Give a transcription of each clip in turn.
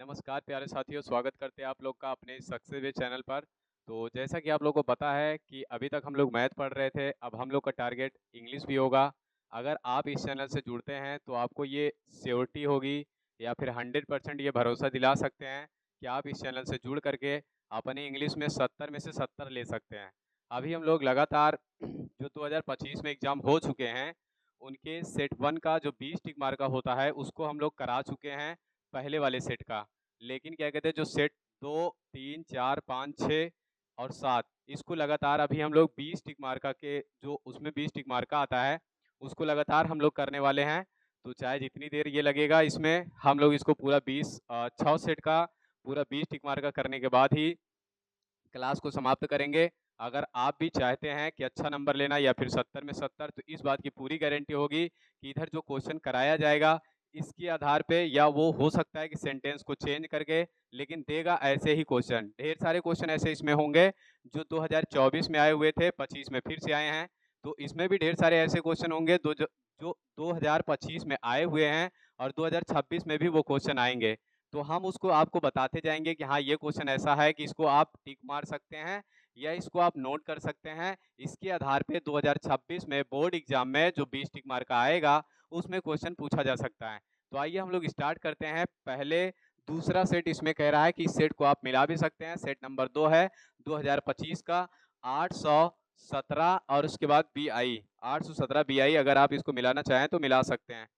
नमस्कार प्यारे साथियों, स्वागत करते हैं आप लोग का अपने सक्सेस वे चैनल पर। तो जैसा कि आप लोगों को पता है कि अभी तक हम लोग मैथ पढ़ रहे थे, अब हम लोग का टारगेट इंग्लिश भी होगा। अगर आप इस चैनल से जुड़ते हैं तो आपको ये श्योरिटी होगी या फिर 100% ये भरोसा दिला सकते हैं कि आप इस चैनल से जुड़ करके अपनी इंग्लिश में 70 में से 70 ले सकते हैं। अभी हम लोग लगातार जो 2025 में एग्ज़ाम हो चुके हैं, उनके सेट 1 का जो 20 टिक मार्क का होता है, उसको हम लोग करा चुके हैं पहले वाले सेट का। लेकिन क्या कहते हैं, जो सेट 2, 3, 4, 5, 6 और 7, इसको लगातार अभी हम लोग 20 टिक मार्का के जो उसमें 20 टिक मार्का आता है, उसको लगातार हम लोग करने वाले हैं। तो चाहे जितनी देर ये लगेगा, इसमें हम लोग इसको पूरा 6 सेट का पूरा 20 टिक मार्का करने के बाद ही क्लास को समाप्त करेंगे। अगर आप भी चाहते हैं कि अच्छा नंबर लेना या फिर 70 में 70, तो इस बात की पूरी गारंटी होगी कि इधर जो क्वेश्चन कराया जाएगा, इसके आधार पे या वो हो सकता है कि सेंटेंस को चेंज करके, लेकिन देगा ऐसे ही क्वेश्चन। ढेर सारे क्वेश्चन ऐसे इसमें होंगे जो 2024 में आए हुए थे, 25 में फिर से आए हैं। तो इसमें भी ढेर सारे ऐसे क्वेश्चन होंगे जो 2025 में आए हुए हैं और 2026 में भी वो क्वेश्चन आएंगे। तो हम उसको आपको बताते जाएंगे कि हाँ, ये क्वेश्चन ऐसा है कि इसको आप टिक मार सकते हैं या इसको आप नोट कर सकते हैं। इसके आधार पे 2026 में बोर्ड एग्जाम में जो 20 टिक मार्क का आएगा, उसमें क्वेश्चन पूछा जा सकता है। तो आइए हम लोग स्टार्ट करते हैं। पहले दूसरा सेट इसमें कह रहा है कि इस सेट को आप मिला भी सकते हैं। सेट नंबर 2 है 2025 का 817 और उसके बाद बी आई 817 बी आई। अगर आप इसको मिलाना चाहें तो मिला सकते हैं।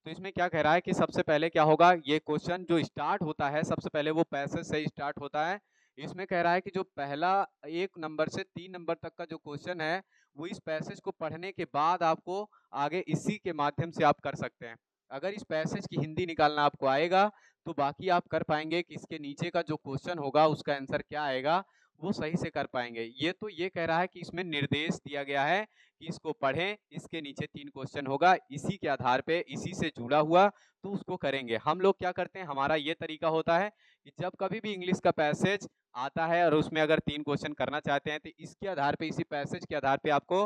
तो इसमें क्या कह रहा है कि सबसे पहले क्या होगा, ये क्वेश्चन जो स्टार्ट होता है सबसे पहले वो पैसेज से स्टार्ट होता है। इसमें कह रहा है कि जो पहला 1 नंबर से 3 नंबर तक का जो क्वेश्चन है, वो इस पैसेज को पढ़ने के बाद आपको आगे इसी के माध्यम से आप कर सकते हैं। अगर इस पैसेज की हिंदी निकालना आपको आएगा, तो बाकी आप कर पाएंगे कि इसके नीचे का जो क्वेश्चन होगा उसका आंसर क्या आएगा, वो सही से कर पाएंगे। ये तो ये कह रहा है कि इसमें निर्देश दिया गया है कि इसको पढ़ें, इसके नीचे 3 क्वेश्चन होगा, इसी के आधार पे इसी से जुड़ा हुआ, तो उसको करेंगे। हम लोग क्या करते हैं, हमारा ये तरीका होता है कि जब कभी भी इंग्लिश का पैसेज आता है और उसमें अगर 3 क्वेश्चन करना चाहते हैं, तो इसके आधार पे, इसी पैसेज के आधार पे आपको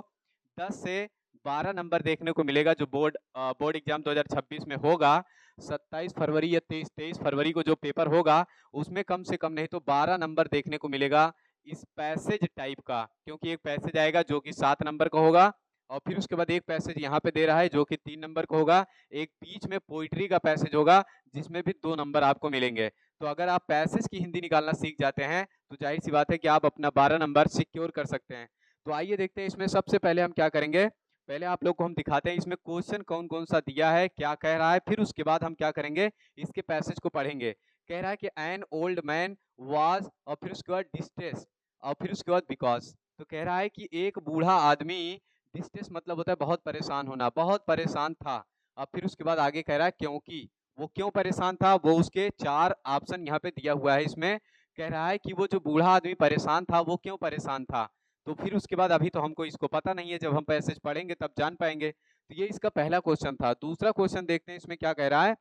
10 से 12 नंबर देखने को मिलेगा। जो बोर्ड एग्जाम 2026 में होगा, 27 फरवरी या 23 फरवरी को जो पेपर होगा, उसमें कम से कम नहीं तो 12 नंबर देखने को मिलेगा इस पैसेज टाइप का। क्योंकि एक पैसेज आएगा जो कि 7 नंबर का होगा और फिर उसके बाद एक पैसेज यहाँ पे दे रहा है जो कि 3 नंबर का होगा। एक बीच में पोइट्री का पैसेज होगा जिसमें भी 2 नंबर आपको मिलेंगे। तो अगर आप पैसेज की हिंदी निकालना सीख जाते हैं, तो जाहिर सी बात है कि आप अपना 12 नंबर सिक्योर कर सकते हैं। तो आइए देखते हैं इसमें सबसे पहले हम क्या करेंगे। पहले आप लोग को हम दिखाते हैं इसमें क्वेश्चन कौन कौन सा दिया है, क्या कह रहा है, फिर उसके बाद हम क्या करेंगे, इसके पैसेज को पढ़ेंगे। कह रहा है कि एन ओल्ड मैन वाज, और फिर उसके बाद डिस्ट्रेस, और फिर उसके बाद बिकॉज। तो कह रहा है कि एक बूढ़ा आदमी, डिस्ट्रेस मतलब होता है बहुत परेशान होना, बहुत परेशान था। अब फिर उसके बाद आगे कह रहा है क्योंकि, वो क्यों परेशान था, वो उसके 4 ऑप्शन यहाँ पे दिया हुआ है। इसमें कह रहा है कि वो जो बूढ़ा आदमी परेशान था, वो क्यों परेशान था। तो फिर उसके बाद अभी तो हमको इसको पता नहीं है, जब हम पैसेज पढ़ेंगे तब जान पाएंगे। तो ये इसका पहला क्वेश्चन था। दूसरा क्वेश्चन देखते हैं इसमें क्या कह रहा है।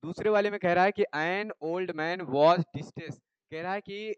दूसरे वाले में कह रहा है कि an old man was distress. कह रहा है कि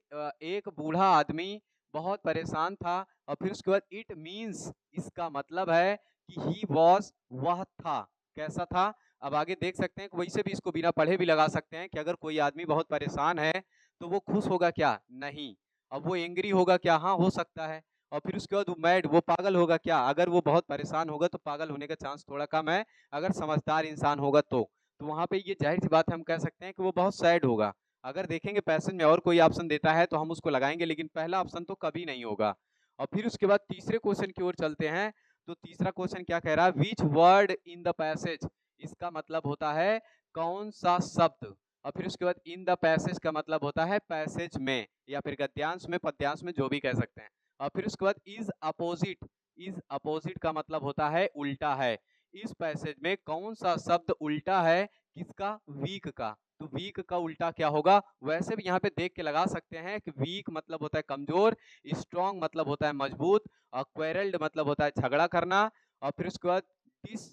एक बूढ़ा आदमी बहुत परेशान था। और फिर उसके बाद इट मीन्स, इसका मतलब है कि ही वॉज, वह था। कैसा था, अब आगे देख सकते हैं कि वैसे भी इसको बिना पढ़े भी लगा सकते हैं कि अगर कोई आदमी बहुत परेशान है तो वो खुश होगा क्या, नहीं। अब वो एंग्री होगा क्या, हाँ हो सकता है। और फिर उसके बाद वो मैड, वो पागल होगा क्या, अगर वो बहुत परेशान होगा तो पागल होने का चांस थोड़ा कम है, अगर समझदार इंसान होगा तो वहाँ पे ये जाहिर सी बात है, हम कह सकते हैं कि वो बहुत सैड होगा। अगर देखेंगे पैसेज में और कोई ऑप्शन देता है तो हम उसको लगाएंगे, लेकिन पहला ऑप्शन तो कभी नहीं होगा। और फिर उसके बाद तीसरे क्वेश्चन की ओर चलते हैं। तो तीसरा क्वेश्चन क्या कह रहा है, which word in the passage, इसका मतलब होता है कौन सा शब्द। और फिर उसके बाद इन द पैसेज का मतलब होता है पैसेज में, या फिर गद्यांश में, पद्यांश में, जो भी कह सकते हैं। और फिर उसके बाद इज अपोजिट, इज अपोजिट का मतलब होता है उल्टा है। इस पैसेज में कौन सा शब्द उल्टा है, किसका, वीक का। तो वीक का उल्टा क्या होगा, वैसे भी यहाँ पे देख के लगा सकते हैं कि वीक मतलब होता है कमजोर, स्ट्रॉन्ग मतलब होता है मजबूत, और क्वेरल्ड मतलब होता है झगड़ा करना। और फिर उसके बाद डिस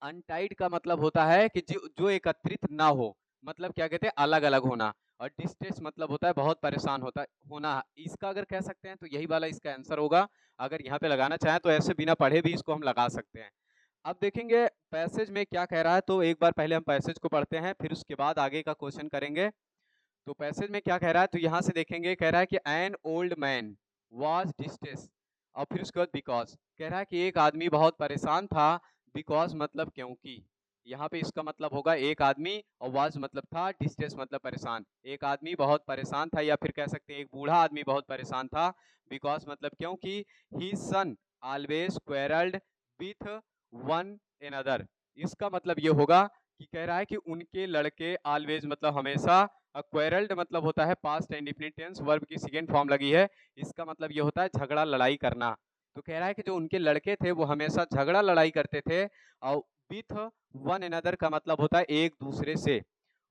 अनटाइड का मतलब होता है कि जो जो एकत्रित ना हो, मतलब क्या कहते हैं, अलग अलग होना। और डिस्ट्रेस मतलब होता है बहुत परेशान होता है होना। इसका अगर कह सकते हैं तो यही वाला इसका आंसर होगा। अगर यहाँ पे लगाना चाहें तो ऐसे बिना पढ़े भी इसको हम लगा सकते हैं। अब देखेंगे पैसेज में क्या कह रहा है, तो एक बार पहले हम पैसेज को पढ़ते हैं, फिर उसके बाद आगे का क्वेश्चन करेंगे। तो पैसेज में क्या कह रहा है, तो यहाँ से देखेंगे, कह रहा है कि an old man was distress, और फिर उसके बाद बिकॉज, कह रहा है कि एक आदमी बहुत परेशान था। बिकॉज मतलब क्योंकि, यहाँ पे इसका मतलब होगा एक आदमी, और वाज मतलब था, डिस्ट्रेस मतलब परेशान। एक आदमी बहुत परेशान था, या फिर कह सकते हैं एक बूढ़ा आदमी बहुत परेशान था। बिकॉज मतलब क्योंकि ही सन ऑलवेज क्वेरल्ड विथ वन एनदर, इसका मतलब ये होगा कि कह रहा है कि उनके लड़के ऑलवेज मतलब हमेशा, क्वेरल्ड मतलब होता है पास्ट इंडेफिनिट टेंस, वर्ब की सेकेंड फॉर्म लगी है, इसका मतलब ये होता है झगड़ा लड़ाई करना। तो कह रहा है कि जो उनके लड़के थे वो हमेशा झगड़ा लड़ाई करते थे, और विथ वन अनदर का मतलब होता है एक दूसरे से।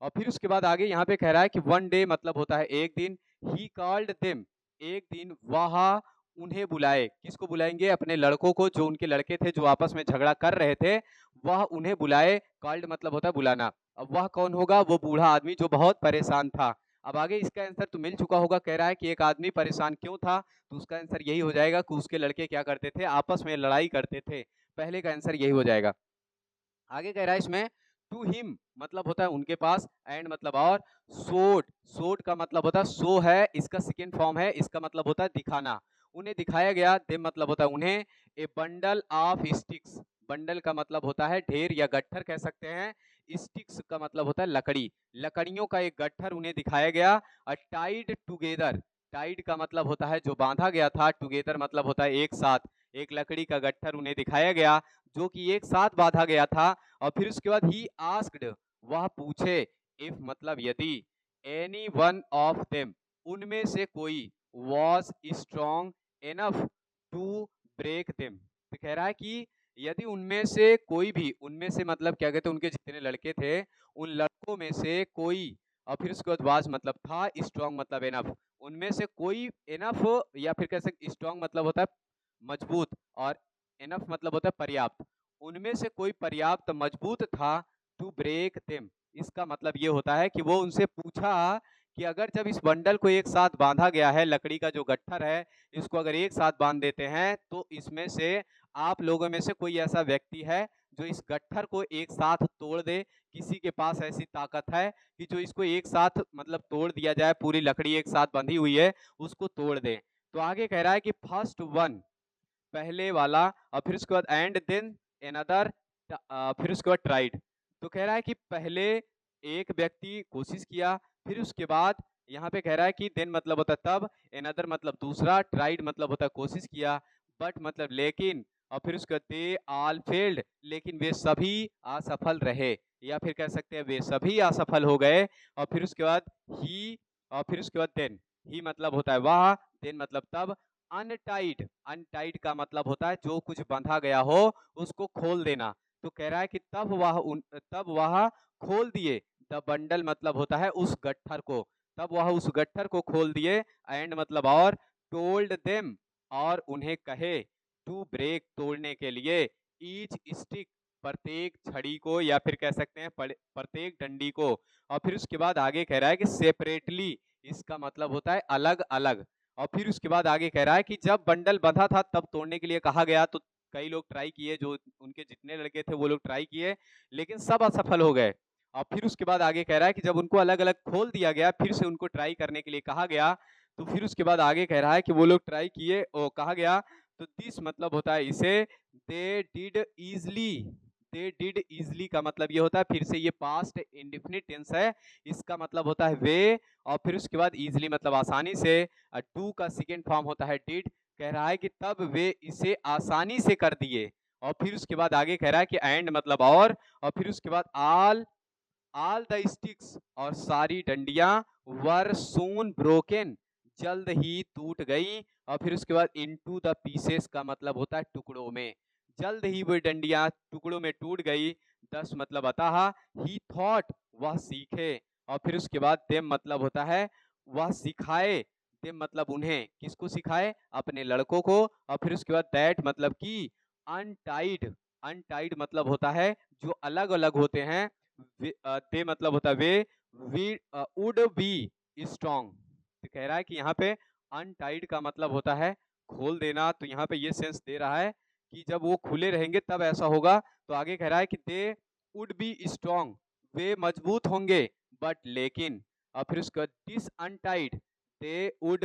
और फिर उसके बाद आगे यहाँ पे कह रहा है कि वन डे मतलब होता है एक दिन, ही कॉल्ड देम, एक दिन वह उन्हें बुलाए, किसको बुलाएंगे, अपने लड़कों को, जो उनके लड़के थे जो आपस में झगड़ा कर रहे थे, वह उन्हें बुलाए। कॉल्ड मतलब होता है बुलाना। अब वह कौन होगा, वो बूढ़ा आदमी जो बहुत परेशान था। अब आगे इसका आंसर तो मिल चुका होगा, कह रहा है कि एक आदमी परेशान क्यों था, तो उसका आंसर यही हो जाएगा कि उसके लड़के क्या करते थे, आपस में लड़ाई करते थे। पहले का आंसर यही हो जाएगा। आगे कह रहा है इसमें, टू हिम मतलब होता है उनके पास, एंड मतलब और, सोट, सोट का मतलब होता है सो है, इसका सेकेंड फॉर्म है, इसका मतलब होता है दिखाना, उन्हें दिखाया गया। दे मतलब होता है उन्हें, ए बंडल ऑफ स्टिक्स, बंडल का मतलब होता है ढेर या गट्ठर कह सकते हैं, स्टिक्स का मतलब होता है लकड़ी, लकड़ियों का एक गट्ठर उन्हें दिखाया गया। टाइड टुगेदर, टाइड का मतलब होता है जो बांधा गया था, टुगेदर मतलब होता है एक साथ, एक लकड़ी का गट्ठर उन्हें दिखाया गया जो कि एक साथ बांधा गया था। और फिर उसके बाद ही आस्क्ड, वह पूछे, इफ मतलब यदि, एनी वन ऑफ देम, उनमें से कोई, was strong enough to break them, तो कह रहा है कि यदि उनमें से कोई भी, उनमें से मतलब क्या कहते हैं, उनके जितने लड़के थे उन लड़कों में से कोई, और फिर उसके बाद वाज मतलब था, स्ट्रॉन्ग मतलब इनफ, उनमें से कोई इनफ, या फिर कह सकते स्ट्रॉन्ग मतलब होता है मजबूत, और इनफ मतलब होता है पर्याप्त, उनमें से कोई पर्याप्त मजबूत था, टू ब्रेक देम, इसका मतलब ये होता है कि वो उनसे पूछा कि अगर जब इस बंडल को एक साथ बांधा गया है, लकड़ी का जो गट्ठर है, इसको अगर एक साथ बांध देते हैं, तो इसमें से आप लोगों में से कोई ऐसा व्यक्ति है जो इस गट्ठर को एक साथ तोड़ दे, किसी के पास ऐसी ताकत है कि जो इसको एक साथ मतलब तोड़ दिया जाए, पूरी लकड़ी एक साथ बंधी हुई है उसको तोड़ दे। तो आगे कह रहा है कि फर्स्ट वन, पहले वाला, और फिर उसके बाद एंड देन अनदर, फिर उसके बाद ट्राइड, तो कह रहा है कि पहले एक व्यक्ति कोशिश किया, फिर उसके बाद यहाँ पे कह रहा है कि देन मतलब होता है तब, अनदर मतलब दूसरा, ट्राइड मतलब होता है कोशिश किया, बट मतलब लेकिन, और फिर उसके बाद दे ऑल फेल्ड, लेकिन वे सभी असफल रहे, या फिर कह सकते हैं वे सभी असफल हो गए। और फिर उसके बाद ही, और फिर उसके बाद देन, ही मतलब होता है वह, देन मतलब तब, अनटाइड, अनटाइड का मतलब होता है जो कुछ बंधा गया हो उसको खोल देना। तो कह रहा है कि तब वह खोल दिए, द बंडल मतलब होता है उस गट्ठर को, तब वह उस गट्ठर को खोल दिए, एंड मतलब और, टोल्ड देम, और उन्हें कहे, टू ब्रेक तोड़ने के लिए, ईच स्टिक, प्रत्येक छड़ी को, या फिर कह सकते हैं प्रत्येक डंडी को। और फिर उसके बाद आगे कह रहा है कि सेपरेटली, इसका मतलब होता है अलग अलग। और फिर उसके बाद आगे कह रहा है कि जब बंडल बंधा था तब तोड़ने के लिए कहा गया, तो कई लोग ट्राई किए, जो उनके जितने लड़के थे वो लोग ट्राई किए, लेकिन सब असफल हो गए। और फिर उसके बाद आगे कह रहा है कि जब उनको अलग अलग खोल दिया गया, फिर से उनको ट्राई करने के लिए कहा गया, तो फिर उसके बाद आगे कह रहा है कि वो लोग ट्राई किए, और कहा गया, तो दिस मतलब होता है इसे, they did easily, they did easily का मतलब ये होता है, फिर से ये पास्ट इंडेफिनिट टेंस है, इसका मतलब होता है वे, और फिर उसके बाद इजली मतलब आसानी से, डू का सेकेंड फॉर्म होता है डिड, कह रहा है कि तब वे इसे आसानी से कर दिए। और फिर उसके बाद आगे कह रहा है कि एंड मतलब और फिर उसके बाद ऑल द स्टिक्स, और सारी डंडियां, वर सून ब्रोकन, जल्द ही टूट गई। और फिर उसके बाद इनटू द पीसेस का मतलब होता है टुकड़ों में, जल्द ही वो डंडियां टुकड़ों में टूट गई। 10 मतलब अतः, ही थॉट वह सीखे, और फिर उसके बाद देम मतलब होता है वह सिखाए, देम मतलब उन्हें, किसको सिखाए, अपने लड़कों को। और फिर उसके बाद दैट मतलब कि, अनटाइड, अनटाइड मतलब होता है जो अलग अलग होते हैं, दे मतलब होता है वे, वी वुड बी स्ट्रॉन्ग, तो कह रहा है कि यहाँ पे अनटाइड का मतलब होता है खोल देना, तो यहाँ पे ये सेंस दे रहा है कि जब वो खुले रहेंगे तब ऐसा होगा। तो आगे कह रहा है कि दे वुड बी स्ट्रॉन्ग, वे मजबूत होंगे, बट लेकिन, और फिर उसका this untied, they would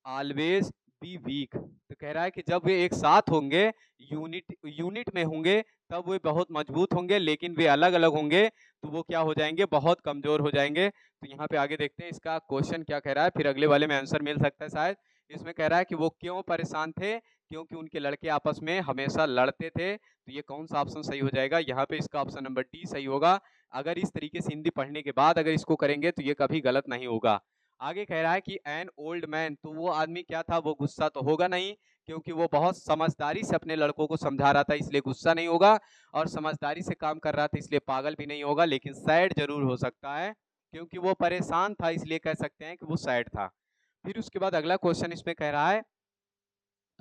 always be weak. तो कह रहा है कि जब वे एक साथ होंगे, यूनिट यूनिट में होंगे, तब वे बहुत मजबूत होंगे, लेकिन वे अलग अलग होंगे तो वो क्या हो जाएंगे, बहुत कमजोर हो जाएंगे। तो यहाँ पे आगे देखते हैं इसका क्वेश्चन क्या कह रहा है, फिर अगले वाले में आंसर मिल सकता है शायद। इसमें कह रहा है कि वो क्यों परेशान थे, क्योंकि उनके लड़के आपस में हमेशा लड़ते थे। तो ये कौन सा ऑप्शन सही हो जाएगा, यहाँ पे इसका ऑप्शन नंबर डी सही होगा। अगर इस तरीके से हिंदी पढ़ने के बाद अगर इसको करेंगे तो ये कभी गलत नहीं होगा। आगे कह रहा है कि एन ओल्ड मैन, तो वो आदमी क्या था, वो गुस्सा तो होगा नहीं, क्योंकि वो बहुत समझदारी से अपने लड़कों को समझा रहा था, इसलिए गुस्सा नहीं होगा, और समझदारी से काम कर रहा था इसलिए पागल भी नहीं होगा, लेकिन सैड जरूर हो सकता है, क्योंकि वो परेशान था, इसलिए कह सकते हैं कि वो सैड था। फिर उसके बाद अगला क्वेश्चन इसमें कह रहा है,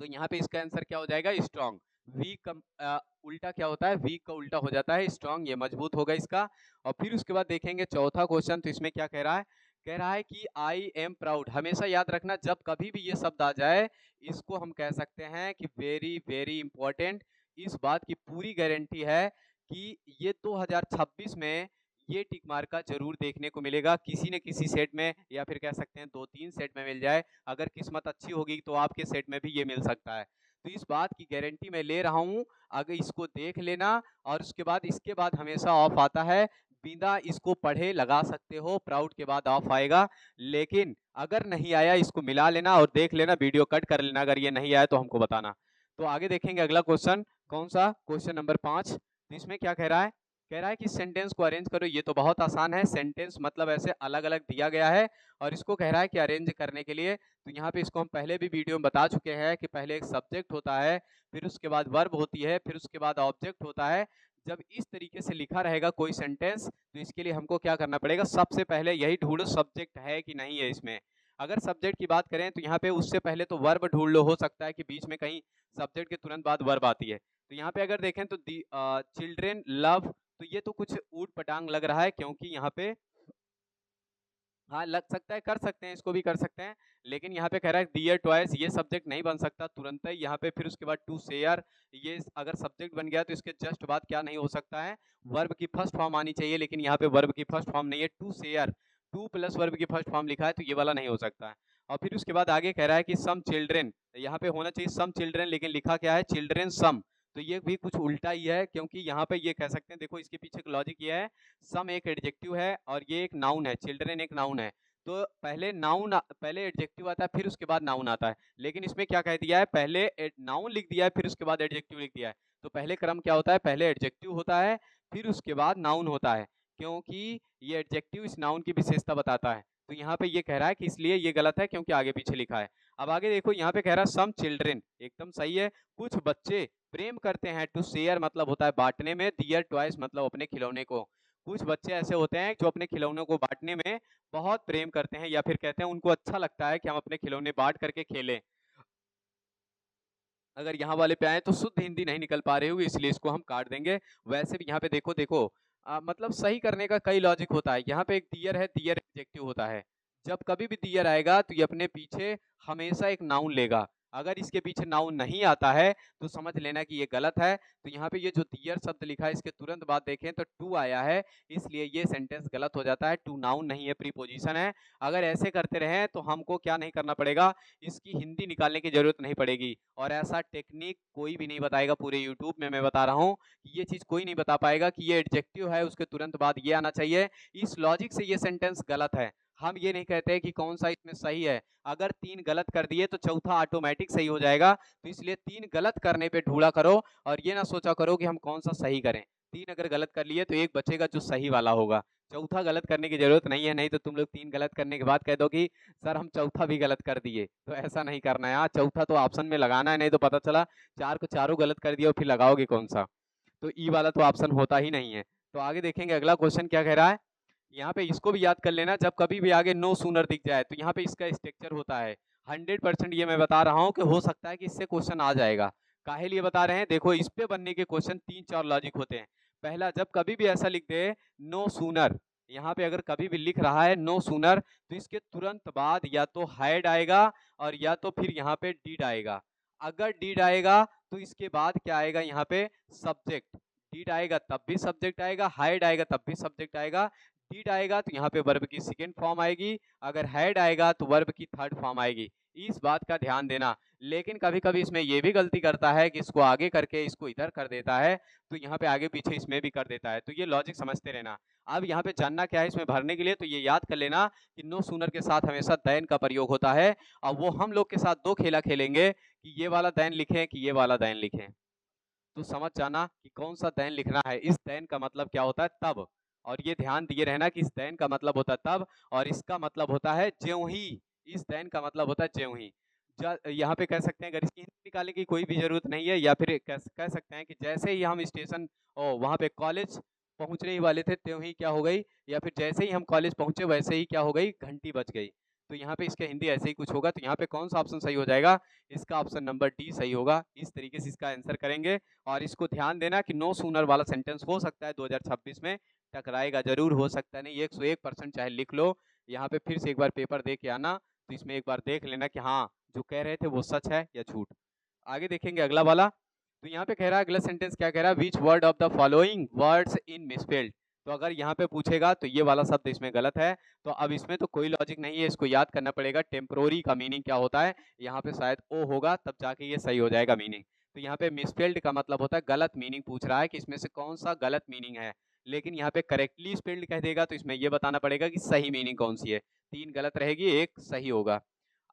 तो यहाँ पे इसका आंसर क्या हो जाएगा, स्ट्रॉन्ग। वीक का उल्टा क्या होता है, वीक का उल्टा हो जाता है स्ट्रॉन्ग, ये मजबूत होगा इसका। और फिर उसके बाद देखेंगे चौथा क्वेश्चन, तो इसमें क्या कह रहा है, कह रहा है कि आई एम प्राउड। हमेशा याद रखना, जब कभी भी ये शब्द आ जाए, इसको हम कह सकते हैं कि वेरी वेरी इंपॉर्टेंट। इस बात की पूरी गारंटी है कि ये 2026 में ये टिक मार्क का जरूर देखने को मिलेगा, किसी न किसी सेट में, या फिर कह सकते हैं 2-3 सेट में मिल जाए। अगर किस्मत अच्छी होगी तो आपके सेट में भी ये मिल सकता है। तो इस बात की गारंटी मैं ले रहा हूँ, अगर इसको देख लेना, और उसके बाद इसके बाद हमेशा ऑफ आता है, बिना इसको पढ़े लगा सकते हो, प्राउड के बाद ऑफ आएगा। लेकिन अगर नहीं आया, इसको मिला लेना और देख लेना, वीडियो कट कर लेना, अगर ये नहीं आया तो हमको बताना। तो आगे देखेंगे अगला क्वेश्चन, कौन सा, क्वेश्चन नंबर 5। तो इसमें क्या कह रहा है, कह रहा है कि सेंटेंस को अरेंज करो। ये तो बहुत आसान है, सेंटेंस मतलब ऐसे अलग अलग दिया गया है, और इसको कह रहा है कि अरेंज करने के लिए। तो यहाँ पे इसको हम पहले भी वीडियो में बता चुके हैं कि पहले एक सब्जेक्ट होता है, फिर उसके बाद वर्ब होती है, फिर उसके बाद ऑब्जेक्ट होता है। जब इस तरीके से लिखा रहेगा कोई सेंटेंस, तो इसके लिए हमको क्या करना पड़ेगा, सबसे पहले यही ढूंढो सब्जेक्ट है कि नहीं है इसमें। अगर सब्जेक्ट की बात करें तो यहाँ पे उससे पहले तो वर्ब ढूंढ लो, हो सकता है कि बीच में कहीं सब्जेक्ट के तुरंत बाद वर्ब आती है। तो यहाँ पे अगर देखें तो चिल्ड्रेन लव, तो ये तो कुछ ऊट पटांग लग रहा है, क्योंकि यहाँ पे, हाँ लग सकता है, कर सकते हैं, इसको भी कर सकते हैं, लेकिन यहाँ पे कह रहा है डियर टॉयज, ये सब्जेक्ट नहीं बन सकता तुरंत ही यहाँ पे। फिर उसके बाद टू शेयर, ये अगर सब्जेक्ट बन गया तो इसके जस्ट बाद क्या नहीं हो सकता है, वर्ब की फर्स्ट फॉर्म आनी चाहिए, लेकिन यहाँ पे वर्ब की फर्स्ट फॉर्म नहीं है, to share, to plus verb की फर्स्ट फॉर्म लिखा है, तो ये वाला नहीं हो सकता है। और फिर उसके बाद आगे कह रहा है कि सम चिल्ड्रेन, यहाँ पे होना चाहिए सम चिल्ड्रेन, लेकिन लिखा क्या है, चिल्ड्रेन सम। तो ये भी कुछ उल्टा ही है, क्योंकि यहाँ पे ये कह सकते हैं, देखो इसके पीछे का लॉजिक ये है, सम एक एडजेक्टिव है और ये एक नाउन है, चिल्ड्रेन एक नाउन है। तो पहले नाउन, पहले एडजेक्टिव आता है, फिर उसके बाद नाउन आता है, लेकिन इसमें क्या कह दिया है, पहले नाउन लिख दिया है, फिर उसके बाद एडजेक्टिव लिख दिया है। तो पहले क्रम क्या होता है, पहले एडजेक्टिव होता है, फिर उसके बाद नाउन होता है, क्योंकि ये एडजेक्टिव इस नाउन की विशेषता बताता है। तो यहाँ पे ये कह रहा है कि इसलिए ये गलत है, क्योंकि आगे पीछे लिखा है। अब आगे देखो, यहाँ पे कह रहा है सम चिल्ड्रेन, एकदम सही है, कुछ बच्चे प्रेम करते हैं, टू शेयर मतलब होता है बांटने में, डियर टॉयज मतलब अपने खिलौने को। कुछ बच्चे ऐसे होते हैं जो अपने खिलौनों को बांटने में बहुत प्रेम करते हैं, या फिर कहते हैं उनको अच्छा लगता है कि हम अपने खिलौने बांट करके खेलें। अगर यहाँ वाले पे आए तो शुद्ध हिंदी नहीं निकल पा रही होगी, इसलिए इसको हम काट देंगे। वैसे भी यहाँ पे देखो देखो, मतलब सही करने का कई लॉजिक होता है। यहाँ पे एक दियर है, दियर एडजेक्टिव होता है, जब कभी भी दियर आएगा तो ये अपने पीछे हमेशा एक नाउन लेगा। अगर इसके पीछे नाउन नहीं आता है तो समझ लेना कि ये गलत है। तो यहाँ पे ये जो दियर शब्द लिखा है, इसके तुरंत बाद देखें तो टू आया है, इसलिए ये सेंटेंस गलत हो जाता है। टू नाउन नहीं है, प्रीपोजिशन है। अगर ऐसे करते रहे तो हमको क्या नहीं करना पड़ेगा, इसकी हिंदी निकालने की जरूरत नहीं पड़ेगी। और ऐसा टेक्निक कोई भी नहीं बताएगा पूरे यूट्यूब में, मैं बता रहा हूँ कि ये चीज कोई नहीं बता पाएगा कि ये एडजेक्टिव है, उसके तुरंत बाद ये आना चाहिए। इस लॉजिक से ये सेंटेंस गलत है। हम ये नहीं कहते कि कौन सा इसमें सही है, अगर 3 गलत कर दिए तो चौथा ऑटोमेटिक सही हो जाएगा। तो इसलिए 3 गलत करने पे ढूंढा करो, और ये ना सोचा करो कि हम कौन सा सही करें। 3 अगर गलत कर लिए तो एक बचेगा जो सही वाला होगा, चौथा गलत करने की जरूरत नहीं है। नहीं तो तुम लोग 3 गलत करने के बाद कह दो कि सर हम चौथा भी गलत कर दिए, तो ऐसा नहीं करना है। हाँ, चौथा तो ऑप्शन में लगाना है, नहीं तो पता चला 4 को चारों गलत कर दिया और फिर लगाओगे कौन सा। तो ई वाला तो ऑप्शन होता ही नहीं है। तो आगे देखेंगे अगला क्वेश्चन क्या कह रहा है, यहाँ पे इसको भी याद कर लेना, जब कभी भी आगे नो सूनर दिख जाए तो यहाँ पे इसका स्ट्रक्चर होता है। 100% ये मैं बता रहा हूँ कि हो सकता है कि इससे क्वेश्चन आ जाएगा। काहे लिए बता रहे हैं, देखो इस पे बनने के क्वेश्चन 3-4 लॉजिक होते हैं। पहला, जब कभी भी ऐसा लिख दे नो सूनर, यहाँ पे अगर कभी भी लिख रहा है नो सूनर, तो इसके तुरंत बाद या तो हैड आएगा और या तो फिर यहाँ पे डिड आएगा। अगर डिड आएगा तो इसके बाद क्या आएगा यहाँ पे, सब्जेक्ट। डिड आएगा तब भी सब्जेक्ट आएगा, हैड आएगा तब भी सब्जेक्ट आएगा। डिड आएगा तो यहाँ पे वर्ब की सेकंड फॉर्म आएगी, अगर हैड आएगा तो वर्ब की थर्ड फॉर्म आएगी। इस बात का ध्यान देना। लेकिन कभी कभी इसमें ये भी गलती करता है कि इसको आगे करके इसको इधर कर देता है, तो यहाँ पे आगे पीछे इसमें भी कर देता है। तो ये लॉजिक समझते रहना। अब यहाँ पे जानना क्या है इसमें भरने के लिए, तो ये याद कर लेना कि नो सूनर के साथ हमेशा देन का प्रयोग होता है। अब वो हम लोग के साथ दो खेला खेलेंगे कि ये वाला देन लिखें कि ये वाला देन लिखें। तो समझ जाना कि कौन सा देन लिखना है। इस देन का मतलब क्या होता है, तब। और ये ध्यान दिए रहना कि इस देन का मतलब होता है तब, और इसका मतलब होता है ज्यों ही। इस देन का मतलब होता है ज्यों ही। यहाँ पे कह सकते हैं, अगर इसकी हिंदी निकालने की कोई भी जरूरत नहीं है, या फिर कह सकते हैं कि जैसे ही हम स्टेशन वहाँ पे कॉलेज पहुंचने ही वाले थे त्यों ही क्या हो गई, या फिर जैसे ही हम कॉलेज पहुंचे वैसे ही क्या हो गई, घंटी बज गई। तो यहाँ पे इसके हिंदी ऐसे ही कुछ होगा। तो यहाँ पे कौन सा ऑप्शन सही हो जाएगा, इसका ऑप्शन नंबर डी सही होगा। इस तरीके से इसका आंसर करेंगे। और इसको ध्यान देना कि नो सूनर वाला सेंटेंस हो सकता है 2026 में टकराएगा जरूर, हो सकता नहीं 101% चाहे लिख लो। यहाँ पे फिर से एक बार पेपर दे के आना, तो इसमें एक बार देख लेना कि हाँ जो कह रहे थे वो सच है या झूठ। आगे देखेंगे अगला वाला। तो यहाँ पे कह रहा है, अगला सेंटेंस क्या कह रहा है, which word of the following words in misspelled. तो अगर यहाँ पे पूछेगा तो ये वाला शब्द इसमें गलत है। तो अब इसमें तो कोई लॉजिक नहीं है, इसको याद करना पड़ेगा टेम्पोररी का मीनिंग क्या होता है। यहाँ पे शायद ओ होगा, तब जाके ये सही हो जाएगा मीनिंग। तो यहाँ पे मिसस्पेल्ड का मतलब होता है गलत मीनिंग, पूछ रहा है कि इसमें से कौन सा गलत मीनिंग है। लेकिन यहाँ पे करेक्टली स्पेल्ड कह देगा तो इसमें ये बताना पड़ेगा कि सही मीनिंग कौन सी है। 3 गलत रहेगी, 1 सही होगा।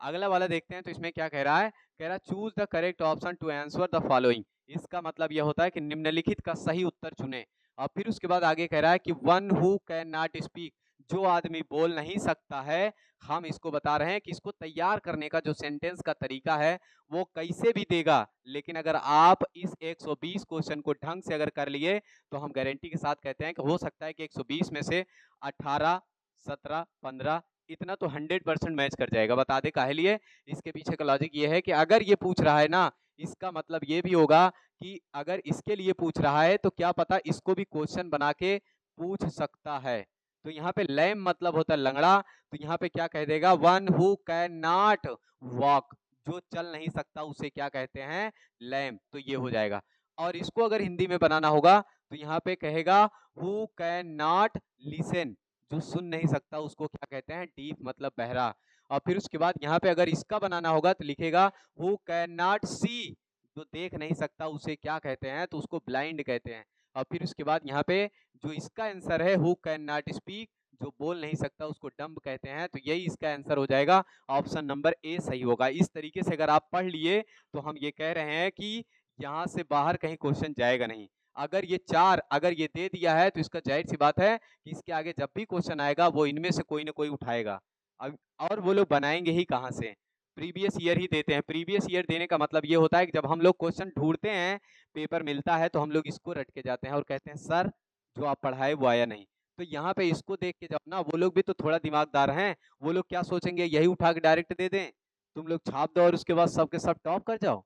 अगला वाला देखते हैं। तो इसमें क्या कह रहा है, कह रहा है choose the correct option to answer the following. इसका मतलब यह होता है कि निम्नलिखित का सही उत्तर चुने। और फिर उसके बाद आगे कह रहा है कि one who can not speak, जो आदमी बोल नहीं सकता है। हम इसको बता रहे हैं कि इसको तैयार करने का जो सेंटेंस का तरीका है वो कैसे भी देगा, लेकिन अगर आप इस 120 क्वेश्चन को ढंग से अगर कर लिए तो हम गारंटी के साथ कहते हैं कि हो सकता है कि 120 में से 18, 17, 15 इतना तो 100% मैच कर जाएगा। बता दे काहे लिए, इसके पीछे का लॉजिक ये है कि अगर ये पूछ रहा है ना, इसका मतलब ये भी होगा कि अगर इसके लिए पूछ रहा है तो क्या पता इसको भी क्वेश्चन बना के पूछ सकता है। तो यहाँ पे लैम मतलब होता है लंगड़ा। तो यहाँ पे क्या कह देगा, one who can not walk, जो चल नहीं सकता उसे क्या कहते हैं, लैम। तो ये हो जाएगा। और इसको अगर हिंदी में बनाना होगा तो यहाँ पे कहेगा हु कैन नॉट लिसन, जो सुन नहीं सकता उसको क्या कहते हैं, डीफ मतलब बहरा। और फिर उसके बाद यहाँ पे अगर इसका बनाना होगा तो लिखेगा हु कैन नॉट सी, जो देख नहीं सकता उसे क्या कहते हैं, तो उसको ब्लाइंड कहते हैं। और फिर उसके बाद यहाँ पे जो इसका आंसर है हु कैन नॉट स्पीक, जो बोल नहीं सकता उसको डम्ब कहते हैं। तो यही इसका आंसर हो जाएगा, ऑप्शन नंबर ए सही होगा। इस तरीके से अगर आप पढ़ लिए तो हम ये कह रहे हैं कि यहाँ से बाहर कहीं क्वेश्चन जाएगा नहीं। अगर ये 4 अगर ये दे दिया है तो इसका जाहिर सी बात है कि इसके आगे जब भी क्वेश्चन आएगा वो इनमें से कोई ना कोई उठाएगा। और वो लोग बनाएंगे ही कहाँ से, प्रीवियस ईयर ही देते हैं। प्रीवियस ईयर देने का मतलब ये होता है कि जब हम लोग क्वेश्चन ढूंढते हैं, पेपर मिलता है, तो हम लोग इसको रट के जाते हैं और कहते हैं सर जो आप पढ़ाए वो आया नहीं। तो यहाँ पे इसको देख के जाओ ना, वो लोग भी तो थोड़ा दिमागदार हैं। वो लोग क्या सोचेंगे, यही उठा के डायरेक्ट दे दें, तुम लोग छाप दो और उसके बाद सबके सब टॉप कर जाओ।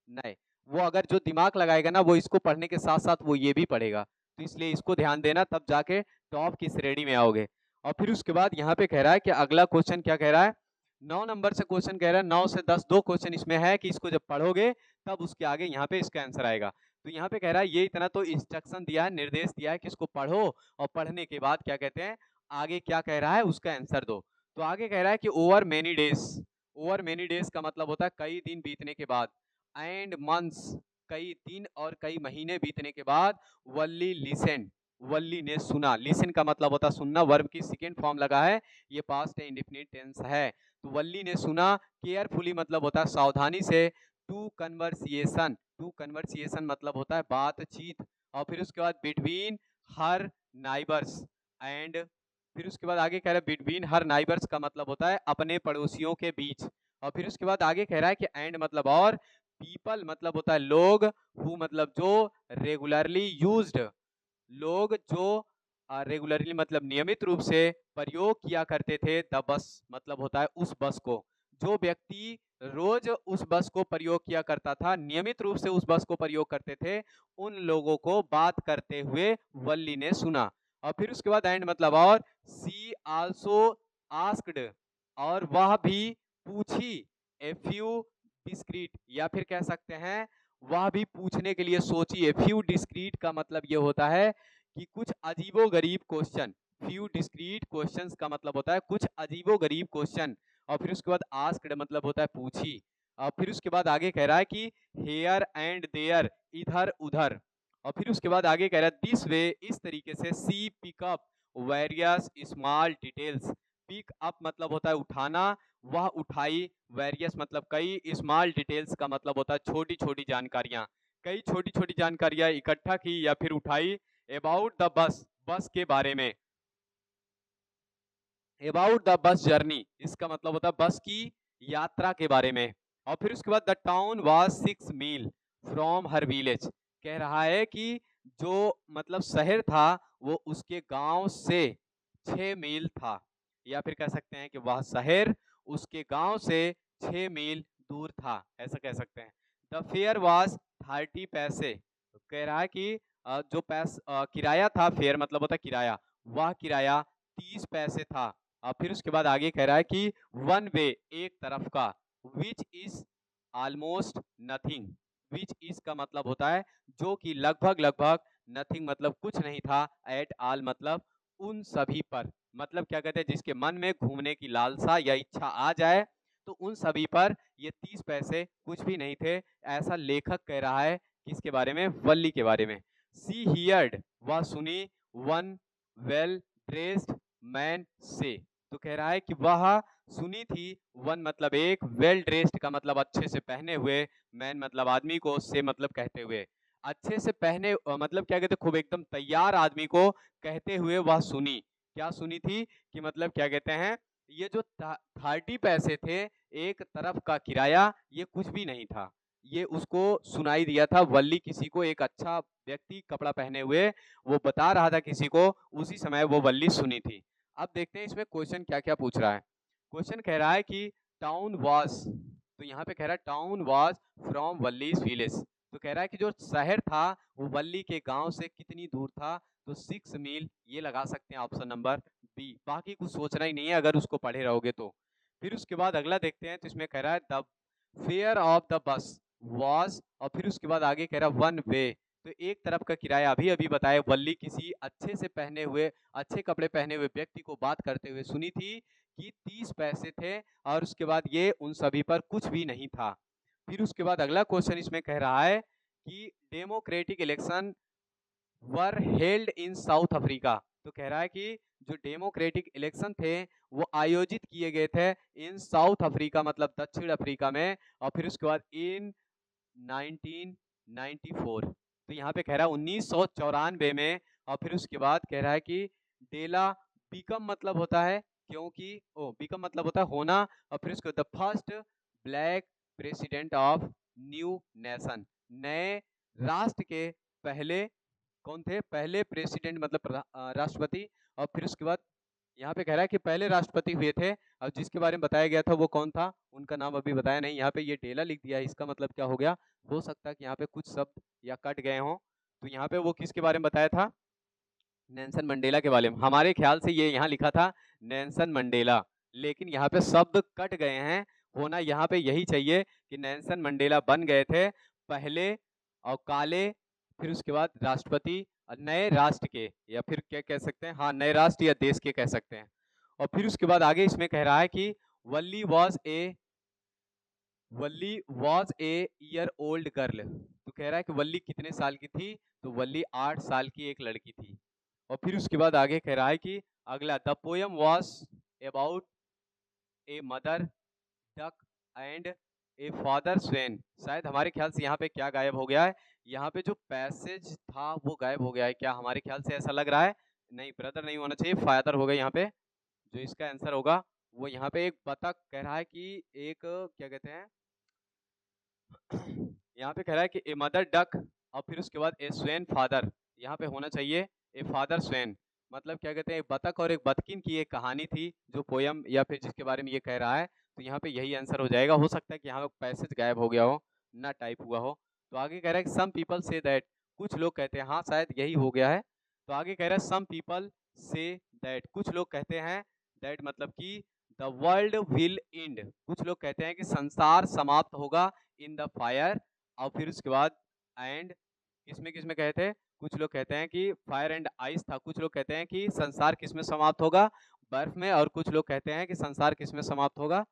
नहीं, वो अगर जो दिमाग लगाएगा ना वो इसको पढ़ने के साथ साथ वो ये भी पढ़ेगा। तो इसलिए इसको ध्यान देना, तब जाके टॉप की श्रेणी में आओगे। और फिर उसके बाद यहाँ पे कह रहा है कि अगला क्वेश्चन क्या कह रहा है, 9 नंबर से क्वेश्चन कह रहा है। 9 से 10 दो क्वेश्चन इसमें है कि इसको जब पढ़ोगे तब उसके आगे यहाँ पे इसका आंसर आएगा। तो यहाँ पे कह रहा है ये इतना तो इंस्ट्रक्शन दिया है, निर्देश दिया है कि इसको पढ़ो, और पढ़ने के बाद क्या कहते हैं, आगे क्या कह रहा है उसका आंसर दो। तो आगे कह रहा है कि over many days, over many days का मतलब होता है कई दिन बीतने के बाद, एंड मंथ्स कई दिन और कई महीने बीतने के बाद, वल्ली लिसन, वल्ली ने सुना। लिसन का मतलब होता है सुनना, वर्ब की सेकंड फॉर्म लगा है, ये पास्ट इंडेफिनिट टेंस है। तो वल्ली ने सुना, केयरफुली मतलब होता है सावधानी से, टू कन्वर्सिएशन, टू कन्वर्सिएशन मतलब होता है बातचीत। और फिर उसके बाद बिटवीन हर नाइबर्स, एंड फिर उसके बाद आगे कह रहा है बिटवीन हर नाइबर्स का मतलब होता है अपने पड़ोसियों के बीच। और फिर उसके बाद आगे कह रहा है कि एंड मतलब और, पीपल मतलब होता है लोग, हु मतलब जो, रेगुलरली यूज्ड लोग जो रेगुलरली मतलब नियमित रूप से प्रयोग किया करते थे, द बस मतलब होता है उस बस को, जो व्यक्ति रोज उस बस को प्रयोग किया करता था, नियमित रूप से उस बस को प्रयोग करते थे, उन लोगों को बात करते हुए वल्ली ने सुना। और फिर उसके बाद एंड मतलब और, सी आल्सो आस्क्ड, और वह भी पूछी, ए फ्यू डिस्क्रीट, या फिर कह सकते हैं वह भी पूछने के लिए सोचिए। फ्यू डिस्क्रीट का मतलब ये होता है कि कुछ अजीबोगरीब क्वेश्चन। फ्यू डिस्क्रीट क्वेश्चंस का मतलब होता है कुछ अजीबोगरीब क्वेश्चन। और फिर उसके बाद आस्क्ड मतलब होता है पूछी। और फिर उसके बाद आगे कह रहा है कि हेयर एंड देयर, इधर उधर। और फिर उसके बाद आगे कह रहा है दिस वे, इस तरीके से। See pickup various small details. Pick up मतलब होता है उठाना, वह उठाई। वेरियस मतलब कई, स्मॉल डिटेल्स का मतलब होता है छोटी छोटी जानकारियां। कई छोटी छोटी जानकारियां इकट्ठा की या फिर उठाई। अबाउट द बस, बस के बारे में। अबाउट द बस जर्नी, इसका मतलब होता है बस की यात्रा के बारे में। और फिर उसके बाद the town was 6 mile from her village. कह रहा है कि जो मतलब शहर था वो उसके गांव से 6 मील था। या फिर कह सकते हैं कि वह शहर उसके गांव से 6 मील दूर था, ऐसा कह सकते हैं। द फेयर वाज 30 पैसे। तो कह रहा है कि जो किराया था, फेयर मतलब होता है किराया, वह किराया 30 पैसे था। फिर उसके बाद आगे कह रहा है कि वन वे, एक तरफ का। Which is almost nothing. Which is का मतलब होता है जो कि लगभग लगभग, नथिंग मतलब कुछ नहीं था, एट ऑल मतलब उन सभी पर। मतलब क्या कहते हैं, जिसके मन में घूमने की लालसा या इच्छा आ जाए तो उन सभी पर ये 30 पैसे कुछ भी नहीं थे। ऐसा लेखक कह रहा है किसके बारे में, वल्ली के बारे में। सी हियर्ड, वह सुनी, वन वेल ड्रेस्ड मैन से। तो कह रहा है कि वह सुनी थी, वन मतलब एक, वेल ड्रेस्ड का मतलब अच्छे से पहने हुए, मैन मतलब आदमी को, से मतलब कहते हुए। अच्छे से पहने मतलब क्या कहते, खूब एकदम तैयार आदमी को कहते हुए वह सुनी। क्या सुनी थी कि मतलब क्या कहते हैं, ये जो 30 पैसे थे एक तरफ का किराया, ये कुछ भी नहीं था। ये उसको सुनाई दिया था। वल्ली किसी को, एक अच्छा व्यक्ति कपड़ा पहने हुए, वो बता रहा था किसी को, उसी समय वो वल्ली सुनी थी। अब देखते हैं इसमें क्वेश्चन क्या क्या पूछ रहा है। क्वेश्चन कह रहा है कि टाउन वाज, तो यहाँ पे कह रहा है टाउन वाज फ्रॉम वल्लीज विलेज। तो कह रहा है कि जो शहर था वो वल्ली के गांव से कितनी दूर था, तो 6 मील, ये लगा सकते हैं ऑप्शन नंबर बी। बाकी कुछ सोचना ही नहीं है अगर उसको पढ़े रहोगे तो। फिर उसके बाद अगला देखते हैं, तो इसमें कह रहा है the fair of the bus was, और फिर उसके बाद आगे कह रहा है वन वे। तो एक तरफ का किराया अभी अभी बताया, वल्ली किसी अच्छे से पहने हुए, अच्छे कपड़े पहने हुए व्यक्ति को बात करते हुए सुनी थी कि 30 पैसे थे। और उसके बाद ये उन सभी पर कुछ भी नहीं था। फिर उसके बाद अगला क्वेश्चन इसमें कह रहा है कि democratic election were held in south Africa. तो कह रहा है कि जो डेमोक्रेटिक इलेक्शन थे वो आयोजित किए गए थे इन साउथ अफ्रीका मतलब दक्षिण अफ्रीका में। और फिर उसके बाद इन 1994, तो यहाँ पे कह रहा है 1994 में। और फिर उसके बाद कह रहा है कि डेला बिकम मतलब होता है, क्योंकि ओ बिकम मतलब होता है होना। और फिर उसके the first black president of new nation, नए राष्ट्र के पहले कौन थे, पहले प्रेसिडेंट मतलब राष्ट्रपति। और फिर उसके बाद यहाँ पे कह रहा है कि पहले राष्ट्रपति हुए थे, और जिसके बारे में बताया गया था वो कौन था, उनका नाम अभी बताया नहीं। यहाँ पे ये डेला लिख दिया है, इसका मतलब क्या हो गया, हो सकता है कि यहाँ पे कुछ शब्द या कट गए हों। तो यहाँ पे वो किसके बारे में बताया था, नेल्सन मंडेला के बारे में। हमारे ख्याल से ये यहाँ लिखा था नेल्सन मंडेला, लेकिन यहाँ पे शब्द कट गए हैं। होना यहाँ पे यही चाहिए कि नेल्सन मंडेला बन गए थे पहले और काले, फिर उसके बाद राष्ट्रपति नए राष्ट्र के, या फिर क्या कह सकते हैं, हाँ नए राष्ट्र या देश के कह सकते हैं। और फिर उसके बाद आगे इसमें कह रहा है कि Valli was a, Valli was a year old girl. तो कह रहा है कि वल्ली कितने साल की थी, तो वल्ली 8 साल की एक लड़की थी। और फिर उसके बाद आगे कह रहा है कि अगला the poem was about a mother duck and a father swan. शायद हमारे ख्याल से यहाँ पे क्या गायब हो गया है, यहाँ पे जो पैसेज था वो गायब हो गया है, क्या हमारे ख्याल से ऐसा लग रहा है। नहीं, ब्रदर नहीं होना चाहिए, फादर होगा यहाँ पे। जो इसका आंसर होगा वो यहाँ पे एक बतख कह रहा है कि एक क्या कहते हैं यहाँ पे कह रहा है कि ए मदर डक, और फिर उसके बाद ए स्वेन फादर। यहाँ पे होना चाहिए ए फादर स्वेन। मतलब क्या कहते हैं, एक बतख और एक बतकिन की एक कहानी थी जो पोयम या फिर जिसके बारे में ये कह रहा है। तो यहाँ पे यही आंसर हो जाएगा। हो सकता है कि यहाँ पैसेज गायब हो गया हो, ना टाइप हुआ हो। तो आगे कह रहा है कि सम पीपल से दैट, कुछ लोग कहते हैं, हाँ शायद यही हो गया है। तो आगे कह रहा है सम पीपल से दैट, कुछ लोग कहते हैं, दैट मतलब कि द वर्ल्ड विल एंड, कुछ लोग कहते हैं कि संसार समाप्त होगा इन द फायर और फिर उसके बाद एंड किसमें किसमें कहे थे, कुछ लोग कहते हैं कि फायर एंड आइस था, कुछ लोग कहते हैं कि संसार किसमें समाप्त होगा, बर्फ में, और कुछ लोग कहते हैं कि संसार किसमें समाप्त होगा,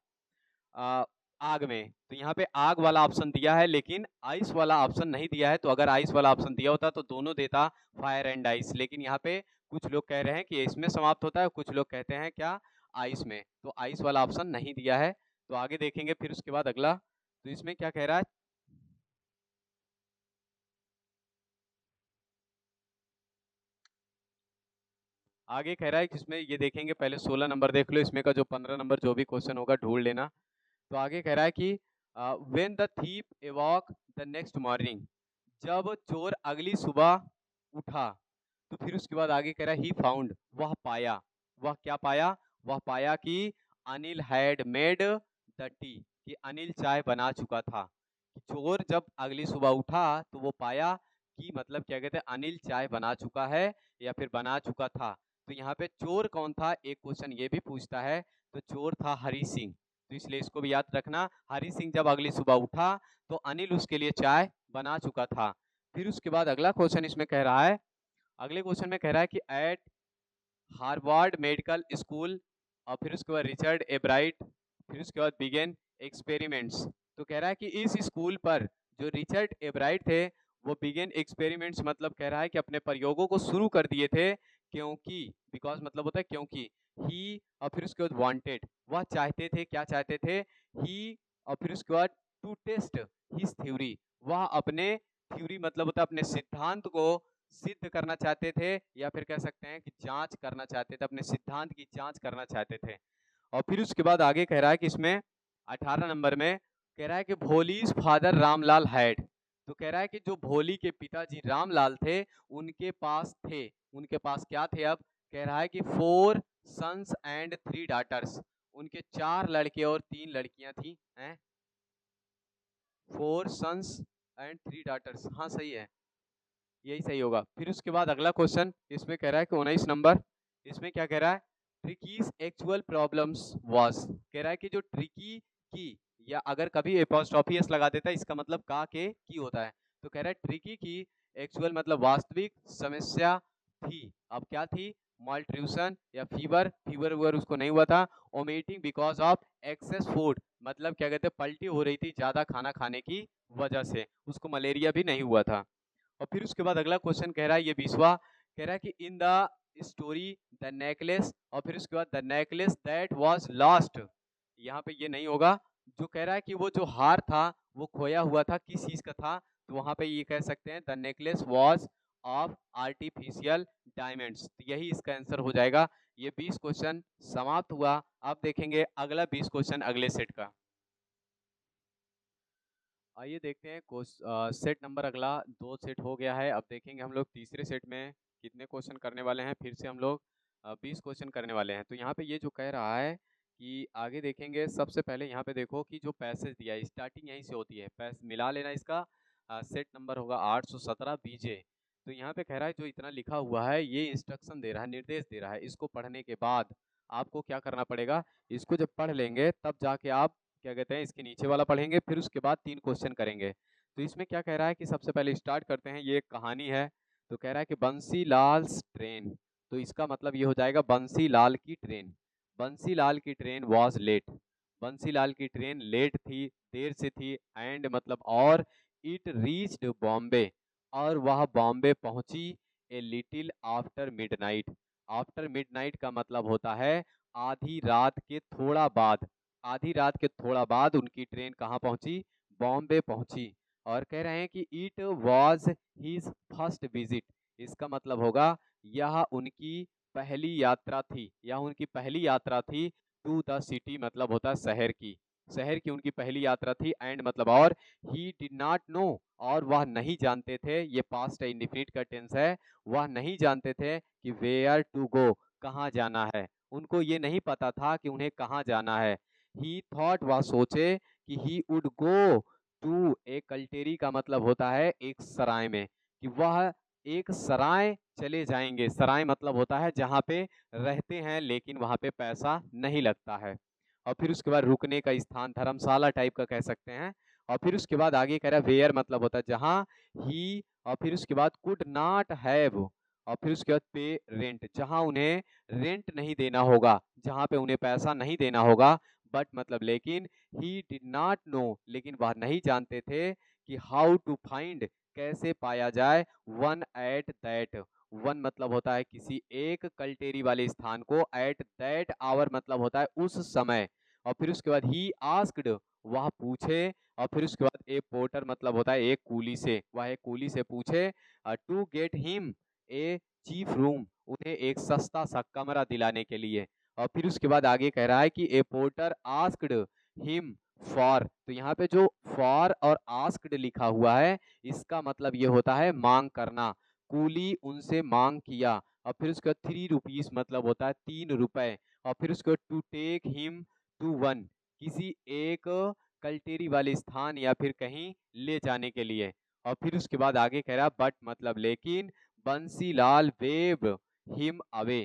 आ, आग में। तो यहाँ पे आग वाला ऑप्शन दिया है लेकिन आइस वाला ऑप्शन नहीं दिया है, तो अगर आइस वाला ऑप्शन दिया होता तो दोनों देता, फायर एंड आइस, लेकिन यहाँ पे कुछ लोग कह रहे हैं कि इसमें समाप्त होता है, कुछ लोग कहते हैं क्या, आइस में, तो आइस वाला ऑप्शन नहीं दिया है। तो आगे देखेंगे फिर उसके बाद अगला, तो इसमें क्या कह रहा है, आगे कह रहा है कि इसमें ये देखेंगे, पहले 16 नंबर देख लो, इसमें का जो 15 नंबर जो भी क्वेश्चन होगा ढूंढ लेना। तो आगे कह रहा है कि when the thief awoke the next morning, जब चोर अगली सुबह उठा, तो फिर उसके बाद आगे कह रहा है ही फाउंड, वह पाया, वह क्या पाया, वह पाया कि Anil had made the T, कि अनिल चाय बना चुका था। कि चोर जब अगली सुबह उठा तो वो पाया कि मतलब क्या कहते हैं, अनिल चाय बना चुका है या फिर बना चुका था। तो यहाँ पे चोर कौन था, एक क्वेश्चन ये भी पूछता है, तो चोर था हरी सिंह, तो इसलिए इसको भी याद रखना, हरी सिंह जब अगली सुबह उठा तो अनिल उसके लिए चाय बना चुका था। फिर उसके बाद अगला क्वेश्चन इसमें कह रहा है, अगले क्वेश्चन में कह रहा है कि एट हार्वर्ड मेडिकल स्कूल, और फिर उसके बाद रिचर्ड एब्राइट, फिर उसके बाद बिगेन एक्सपेरिमेंट्स। तो कह रहा है कि इस स्कूल पर जो रिचर्ड एब्राइट थे वो बिगेन एक्सपेरिमेंट्स मतलब कह रहा है कि अपने प्रयोगों को शुरू कर दिए थे, क्योंकि बिकॉज मतलब होता है क्योंकि, ही, और फिर उसके बाद वांटेड, वह चाहते थे, क्या चाहते थे, ही, और फिर उसके बाद टू टेस्ट हिज थ्योरी, वह अपने थ्योरी मतलब होता है अपने सिद्धांत को सिद्ध करना चाहते थे, या फिर कह सकते हैं कि जांच करना चाहते थे, अपने सिद्धांत की जांच करना चाहते थे। और फिर उसके बाद आगे कह रहा है कि इसमें 18 नंबर में कह रहा है कि भोलीज फादर रामलाल हैड, तो कह रहा है कि जो भोली के पिताजी रामलाल थे उनके पास थे, उनके पास क्या थे, अब कह रहा है कि 4 सन्स एंड 3 डाटर्स, उनके 4 लड़के और 3 लड़कियां थी, हैं, 4 सन्स एंड 3 डाटर्स, हाँ सही है, यही सही होगा। फिर उसके बाद अगला क्वेश्चन इसमें कह रहा है कि 19 नंबर, इसमें क्या कह रहा है, ट्रिकीज एक्चुअल प्रॉब्लम्स वाज, कह रहा है कि जो ट्रिकी की, या अगर कभी एपोस्ट्रोफी एस लगा देता है इसका मतलब का के की होता है, तो कह रहा है ट्रिकी की एक्चुअल मतलब वास्तविक समस्या थी, अब क्या थी, मॉल्ट्यूशन या फीवर, फीवर वगैरह उसको नहीं हुआ था, omitting because of excess food, मतलब क्या कहते हैं पलटी हो रही थी ज्यादा खाना खाने की वजह से, उसको मलेरिया भी नहीं हुआ था। और फिर उसके बाद अगला क्वेश्चन कह रहा है, ये 20वां, कह रहा है कि in the story the necklace, और फिर उसके बाद the necklace that was lost, यहाँ पे ये नहीं होगा, जो कह रहा है कि वो जो हार था वो खोया हुआ था, किस चीज का था, तो वहां पे ये कह सकते हैं the necklace was of artificial diamonds, तो यही इसका आंसर हो जाएगा। ये 20 क्वेश्चन समाप्त हुआ। अब देखेंगे अगला 20 क्वेश्चन अगले सेट का। आइए देखते हैं सेट नंबर अगला 2 सेट हो गया है, अब देखेंगे हम लोग तीसरे सेट में कितने क्वेश्चन करने वाले हैं, फिर से हम लोग 20 क्वेश्चन करने वाले हैं। तो यहाँ पे ये जो कह रहा है कि आगे देखेंगे, सबसे पहले यहाँ पे देखो कि जो पैसेज दिया है स्टार्टिंग यहीं से होती है, पैस मिला लेना, इसका सेट नंबर होगा 817 बीजे। तो यहाँ पे कह रहा है जो इतना लिखा हुआ है ये इंस्ट्रक्शन दे रहा है, निर्देश दे रहा है, इसको पढ़ने के बाद आपको क्या करना पड़ेगा, इसको जब पढ़ लेंगे तब जाके आप क्या कहते हैं इसके नीचे वाला पढ़ेंगे, फिर उसके बाद 3 क्वेश्चन करेंगे। तो इसमें क्या कह रहा है कि सबसे पहले स्टार्ट करते हैं, ये एक कहानी है, तो कह रहा है कि बंसीलाल ट्रेन, तो इसका मतलब ये हो जाएगा बंसीलाल की ट्रेन, बंसीलाल की ट्रेन वॉज लेट, बंसीलाल की ट्रेन लेट थी, देर से थी, एंड मतलब और, इट रीच्ड बॉम्बे, और वह बॉम्बे पहुंची, a little after midnight, after midnight का मतलब होता है आधी रात के थोड़ा बाद, आधी रात के थोड़ा बाद उनकी ट्रेन कहाँ पहुंची, बॉम्बे पहुंची। और कह रहे हैं कि it was his first visit, इसका मतलब होगा यह उनकी पहली यात्रा थी, यह उनकी पहली यात्रा थी, टू द सिटी मतलब होता है शहर की, शहर की उनकी पहली यात्रा थी, एंड मतलब और, ही डिड नॉट नो, और वह नहीं जानते थे, ये पास्ट इंडिफिनिट का टेंस है, वह नहीं जानते थे कि वेयर टू गो, कहाँ जाना है, उनको ये नहीं पता था कि उन्हें कहाँ जाना है। ही थॉट, वह सोचे कि ही वुड गो टू ए कल्टेरी का मतलब होता है एक सराय में, कि वह एक सराय चले जाएंगे, सराय मतलब होता है जहाँ पे रहते हैं लेकिन वहाँ पे पैसा नहीं लगता है। और फिर उसके बाद रुकने का स्थान धर्मशाला टाइप का कह सकते हैं, और फिर उसके बाद आगे कह रहा है वेयर मतलब होता है जहाँ, ही और फिर उसके बाद कुड नॉट हैव और फिर उसके बाद पे रेंट, जहाँ उन्हें रेंट नहीं देना होगा, जहाँ पे उन्हें पैसा नहीं देना होगा। बट मतलब लेकिन, ही डिड नॉट नो लेकिन वह नहीं जानते थे कि हाउ टू फाइंड कैसे पाया जाए वन एट दैट। वन मतलब होता है किसी एक कल्टेरी वाले स्थान को, एट दैट आवर मतलब होता है उस समय। और फिर उसके बाद ही आस्क्ड वह पूछे, और फिर उसके बाद ए पोर्टर मतलब होता है एक कूली से, वह एक कूली से पूछे to get him a cheap room, उन्हें एक सस्ता सा कमरा दिलाने के लिए। और फिर उसके बाद आगे कह रहा है कि ए पोर्टर आस्क्ड हिम फॉर, तो यहाँ पे जो फॉर और आस्क्ड लिखा हुआ है इसका मतलब ये होता है मांग करना। कूली उनसे मांग किया, और फिर उसके बाद 3 रुपीज मतलब होता है 3 रुपए। और फिर उसके बाद to take him to one, किसी एक कल्टेरी वाले स्थान या फिर कहीं ले जाने के लिए। और फिर उसके बाद आगे कह रहा बट मतलब लेकिन, Bansilal wave him away,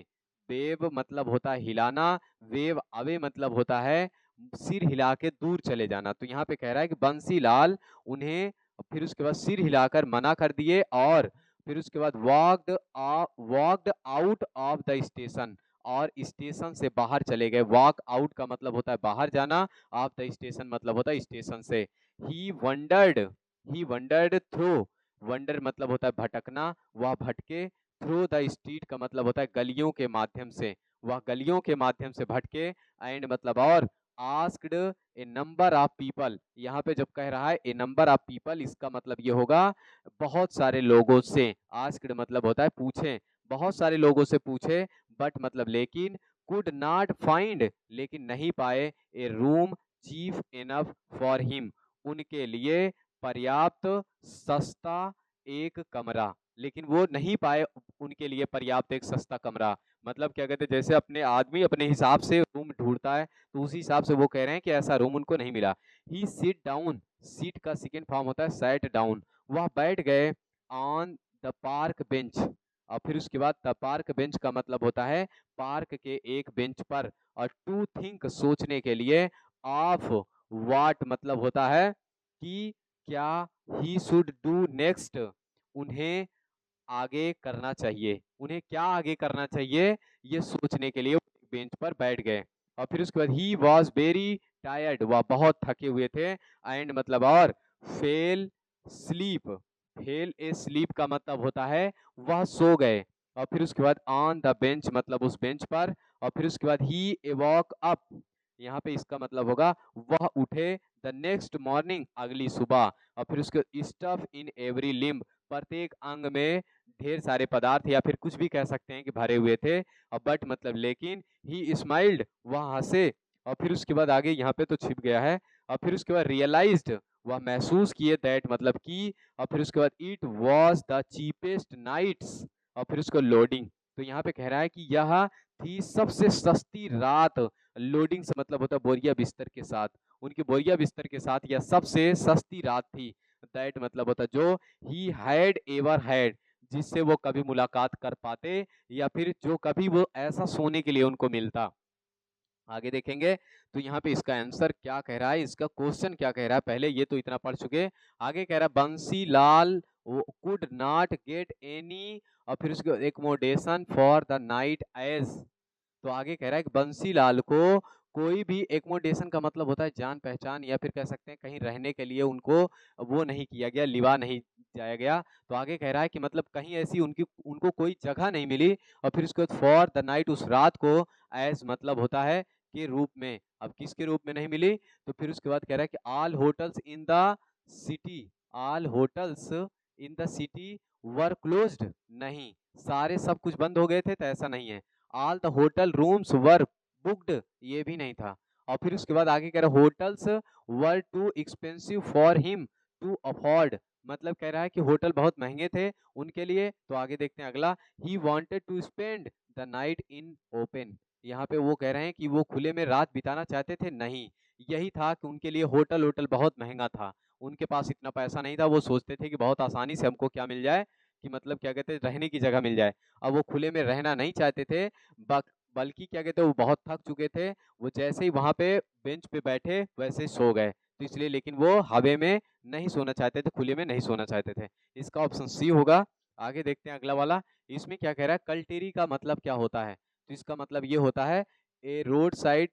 wave मतलब होता है हिलाना, वेव अवे मतलब होता है सिर हिला के दूर चले जाना। तो यहाँ पे कह रहा है कि बंसीलाल उन्हें फिर उसके बाद सिर हिलाकर मना कर दिए, और फिर उसके बाद walked out of the station, और स्टेशन से बाहर चले गए। वॉक आउट का मतलब होता है बाहर जाना, ऑफ द स्टेशन मतलब होता है स्टेशन से। ही वंडर्ड, ही वंडर्ड थ्रू, वंडर मतलब होता है भटकना, वह भटके, थ्रू द स्ट्रीट का मतलब होता है गलियों के माध्यम से, वह गलियों के माध्यम से भटके। एंड मतलब और, asked A number of people, यहाँ पे जब कह रहा है ए नंबर ऑफ पीपल इसका मतलब ये होगा बहुत सारे लोगों से। आस्क्ड मतलब होता है पूछे, बहुत सारे लोगों से पूछे। बट मतलब लेकिन, कुड नॉट फाइंड लेकिन नहीं पाए, a room cheap enough for him, उनके लिए पर्याप्त सस्ता एक कमरा, लेकिन वो नहीं पाए उनके लिए पर्याप्त एक सस्ता कमरा। मतलब क्या कहते हैं, जैसे अपने आदमी अपने हिसाब से रूम ढूंढता है, तो उसी हिसाब से वो कह रहे हैं कि ऐसा रूम उनको नहीं मिला। ही सिट डाउन, सीट का सेकेंड फॉर्म होता है सैट डाउन, वह बैठ गए ऑन द पार्क बेंच। और फिर उसके बाद द पार्क बेंच का मतलब होता है पार्क के एक बेंच पर। और टू थिंक सोचने के लिए, ऑफ वाट मतलब होता है कि क्या, ही शुड डू नेक्स्ट उन्हें आगे करना चाहिए, उन्हें क्या आगे करना चाहिए ये सोचने के लिए वो बेंच पर बैठ गए। और फिर उसके बाद ही वॉज वेरी टायर्ड, वह बहुत थके हुए थे। एंड मतलब और, फेल स्लीप, फेल ए स्लीप का मतलब होता है वह सो गए। और फिर उसके बाद ऑन द बेंच मतलब उस बेंच पर। और फिर उसके बाद ही ए वॉक अप, यहाँ पे इसका मतलब होगा वह उठे, द नेक्स्ट मॉर्निंग अगली सुबह। और फिर उसके स्टफ इन एवरी लिम्ब, प्रत्येक अंग में ढेर सारे पदार्थ या फिर कुछ भी कह सकते हैं कि भरे हुए थे। और बट मतलब लेकिन, ही स्माइल्ड वह हंसे। और फिर उसके बाद आगे यहाँ पे तो छिप गया है। और फिर उसके बाद रियलाइज्ड वह महसूस किए, दैट मतलब की। और फिर उसके बाद it was the cheapest nights, और फिर उसको लोडिंग, तो यहाँ पे कह रहा है कि यह थी सबसे सस्ती रात। लोडिंग से मतलब होता है बोरिया बिस्तर के साथ, उनकी बोरिया बिस्तर के साथ यह सबसे सस्ती रात थी। दैट मतलब होता जो ही हैड एवर हैड, जिससे वो कभी मुलाकात कर पाते, या फिर जो कभी वो ऐसा सोने के लिए उनको मिलता। आगे देखेंगे तो यहाँ पे इसका आंसर क्या कह रहा है, इसका क्वेश्चन क्या कह रहा है, पहले ये तो इतना पढ़ चुके। आगे कह रहा है Bansi Lal could not get any, और फिर उसके accommodation for the night as, तो आगे कह रहा है कि बंसीलाल को कोई भी एकोमोडेशन का मतलब होता है जान पहचान, या फिर कह सकते हैं कहीं रहने के लिए उनको वो नहीं किया गया, लिवा नहीं जाया गया। तो आगे कह रहा है कि मतलब कहीं ऐसी उनकी उनको कोई जगह नहीं मिली। और फिर उसके बाद फॉर द नाइट उस रात को, एज मतलब होता है के रूप में, अब किसके रूप में नहीं मिली। तो फिर उसके बाद कह रहा है कि all hotels in the city, all hotels in the city were closed, नहीं सारे सब कुछ बंद हो गए थे, तो ऐसा नहीं है। All the hotel rooms were booked, ये भी नहीं था। और फिर उसके बाद आगे कह रहा है hotels were too expensive for him to afford, मतलब कह रहा है कि होटल बहुत महंगे थे उनके लिए। तो आगे देखते हैं अगला, ही wanted to spend the night in open, यहाँ पे वो कह रहे हैं कि वो खुले में रात बिताना चाहते थे, नहीं यही था कि उनके लिए होटल होटल बहुत महंगा था, उनके पास इतना पैसा नहीं था। वो सोचते थे कि बहुत आसानी से हमको क्या मिल जाए, कि मतलब क्या कहते हैं रहने की जगह मिल जाए। अब वो खुले में रहना नहीं चाहते थे, बल्कि क्या कहते हैं वो बहुत थक चुके थे। वो जैसे ही वहां पे बेंच पे बैठे वैसे ही सो गए। तो इसलिए, लेकिन वो हवा में नहीं सोना चाहते थे, खुले में नहीं सोना चाहते थे। इसका ऑप्शन सी होगा। आगे देखते हैं अगला वाला। इसमें क्या कह रहा है, कल्टेरी का मतलब क्या होता है? तो इसका मतलब ये होता है ए रोड साइड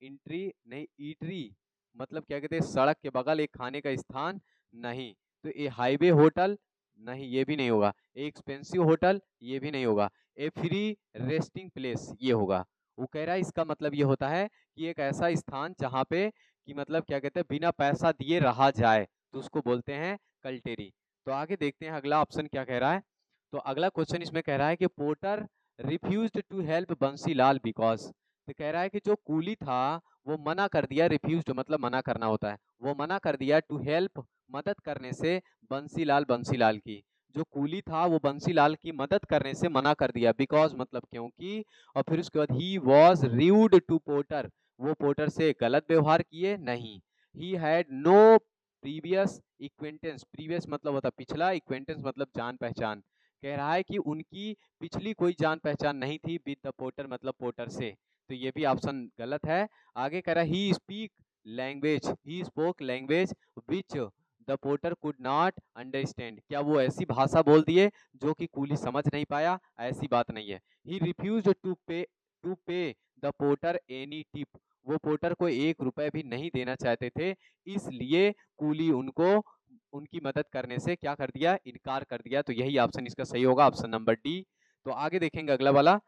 इंट्री, नहीं ईटरी, मतलब क्या कहते हैं, सड़क के बगल एक खाने का स्थान, नहीं। तो ए हाईवे होटल, नहीं ये भी नहीं होगा। ए एक्सपेंसिव होटल, ये भी नहीं होगा। ए फ्री रेस्टिंग प्लेस, ये होगा। वो कह रहा है इसका मतलब ये होता है कि एक ऐसा स्थान जहाँ पे कि मतलब क्या कहते हैं, बिना पैसा दिए रहा जाए, तो उसको बोलते हैं कल्टेरी। तो आगे देखते हैं अगला ऑप्शन क्या कह रहा है। तो अगला क्वेश्चन इसमें कह रहा है कि porter refused to help Bansilal because. तो कह रहा है कि जो कूली था वो मना कर दिया, रिफ्यूज्ड मतलब मना करना होता है, वो मना कर दिया टू हेल्प मदद करने से बंसीलाल की। जो कूली था वो बंसीलाल की मदद करने से मना कर दिया, बिकॉज मतलब क्योंकि। और फिर उसके बाद he was rude to porter, वो पोर्टर से गलत व्यवहार किए नहीं। He had no previous acquaintance, previous मतलब होता पिछला, इक्वेंटेंस मतलब जान पहचान। कह रहा है कि उनकी पिछली कोई जान पहचान नहीं थी विद द पोर्टर मतलब पोर्टर से। तो ये भी ऑप्शन गलत है। आगे कह रहा है he speak language, he spoke language which the porter could not understand, क्या वो ऐसी भाषा बोल दिए जो कि कूली समझ नहीं पाया? ऐसी बात नहीं है। ही रिफ्यूज टू पे द पोर्टर एनी टिप, वो पोर्टर को 1 रुपए भी नहीं देना चाहते थे, इसलिए कूली उनको उनकी मदद करने से क्या कर दिया, इनकार कर दिया। तो यही ऑप्शन इसका सही होगा, ऑप्शन नंबर डी। तो आगे देखेंगे अगला वाला।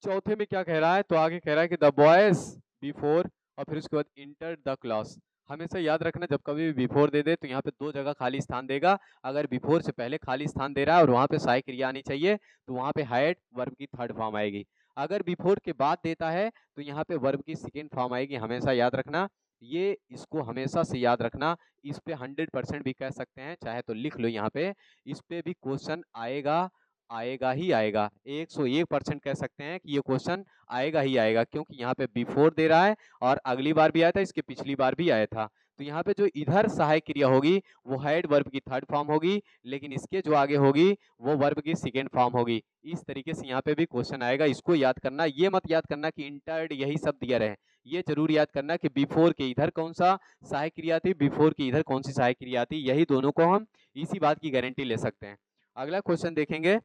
चौथे में क्या कह रहा है, तो आगे कह रहा है कि द बॉयज बिफोर, और फिर उसके बाद इंटर द क्लास। हमेशा याद रखना जब कभी भी बिफोर दे दे तो यहाँ पे 2 जगह खाली स्थान देगा। अगर बिफोर से पहले खाली स्थान दे रहा है और वहां पे सहायक क्रिया आनी चाहिए, तो वहां पे हैड वर्ब की थर्ड फॉर्म आएगी। अगर बिफोर के बाद देता है तो यहाँ पे वर्ब की सेकेंड फॉर्म आएगी, हमेशा याद रखना। ये इसको हमेशा से याद रखना। इस पे 100% भी कह सकते हैं, चाहे तो लिख लो यहाँ पे, इस पे भी क्वेश्चन आएगा, आएगा ही आएगा। 101% कह सकते हैं कि ये क्वेश्चन आएगा ही आएगा, क्योंकि यहाँ पे बिफोर दे रहा है और अगली बार भी आया था, इसके पिछली बार भी आया था। तो यहाँ पे जो इधर सहायक क्रिया होगी वो हैड वर्ब की थर्ड फॉर्म होगी, लेकिन इसके जो आगे होगी वो वर्ब की सेकेंड फॉर्म होगी। इस तरीके से यहाँ पे भी क्वेश्चन आएगा, इसको याद करना। ये मत याद करना कि इंटर्ड यही सब दिया रहे, ये जरूर याद करना कि बिफोर के इधर कौन सा सहायक क्रिया थी, बिफोर के इधर कौन सी सहायक क्रिया थी, यही दोनों को हम इसी बात की गारंटी ले सकते हैं। अगला क्वेश्चन देखेंगे।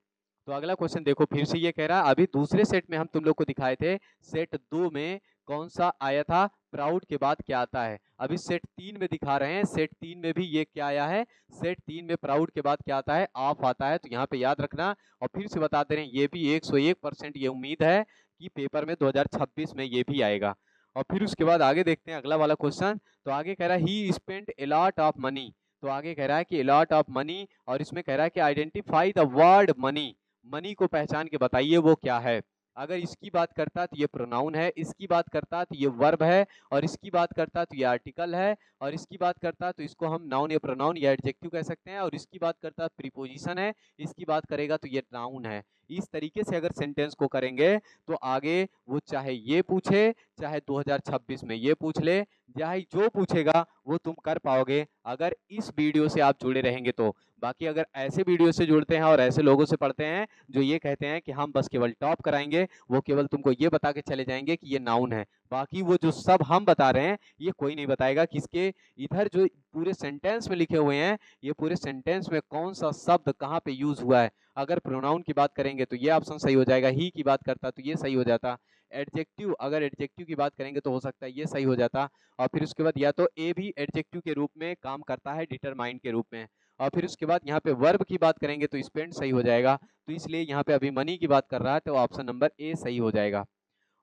तो अगला क्वेश्चन देखो, फिर से ये कह रहा है, अभी दूसरे सेट में हम तुम लोग को दिखाए थे, सेट 2 में कौन सा आया था, प्राउड के बाद क्या आता है। अभी सेट 3 में दिखा रहे हैं, सेट 3 में भी ये क्या आया है, सेट 3 में प्राउड के बाद क्या आता है, ऑफ आता है। तो यहाँ पे याद रखना। और फिर से बता दे रहे हैं, ये भी 101% ये उम्मीद है कि पेपर में 2026 में ये भी आएगा। और फिर उसके बाद आगे देखते हैं अगला वाला क्वेश्चन। तो आगे कह रहा है ही spent a lot of money. तो आगे कह रहा है कि ए लॉट ऑफ मनी, और इसमें कह रहा है कि identify the word money, money को पहचान के बताइए वो क्या है। अगर इसकी बात करता तो ये प्रोनाउन है, इसकी बात करता तो ये वर्ब है, और इसकी बात करता तो ये आर्टिकल है, और इसकी बात करता तो इसको हम नाउन या प्रोनाउन या एडजेक्टिव कह सकते हैं, और इसकी बात करता प्रीपोजिशन है, इसकी बात करेगा तो ये नाउन है। इस तरीके से अगर सेंटेंस को करेंगे तो आगे वो चाहे ये पूछे, चाहे 2026 में ये पूछ ले, चाहे जो पूछेगा वो तुम कर पाओगे अगर इस वीडियो से आप जुड़े रहेंगे तो। बाकी अगर ऐसे वीडियो से जुड़ते हैं और ऐसे लोगों से पढ़ते हैं जो ये कहते हैं कि हम बस केवल टॉप कराएंगे, वो केवल तुमको ये बता के चले जाएंगे कि ये नाउन है, बाकी वो जो सब हम बता रहे हैं ये कोई नहीं बताएगा कि इसके इधर जो पूरे सेंटेंस में लिखे हुए हैं, ये पूरे सेंटेंस में कौन सा शब्द कहाँ पे यूज हुआ है। अगर प्रोनाउन की बात करेंगे तो ये ऑप्शन सही हो जाएगा, ही की बात करता तो ये सही हो जाता। एडजेक्टिव, अगर एडजेक्टिव की बात करेंगे तो हो सकता है ये सही हो जाता। और फिर उसके बाद या तो ए भी एडजेक्टिव के रूप में काम करता है, डिटरमाइन के रूप में। और फिर उसके बाद यहाँ पे वर्ब की बात करेंगे तो स्पेंड सही हो जाएगा। तो इसलिए यहाँ पे अभी मनी की बात कर रहा है तो ऑप्शन नंबर ए सही हो जाएगा।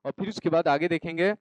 और फिर उसके बाद आगे देखेंगे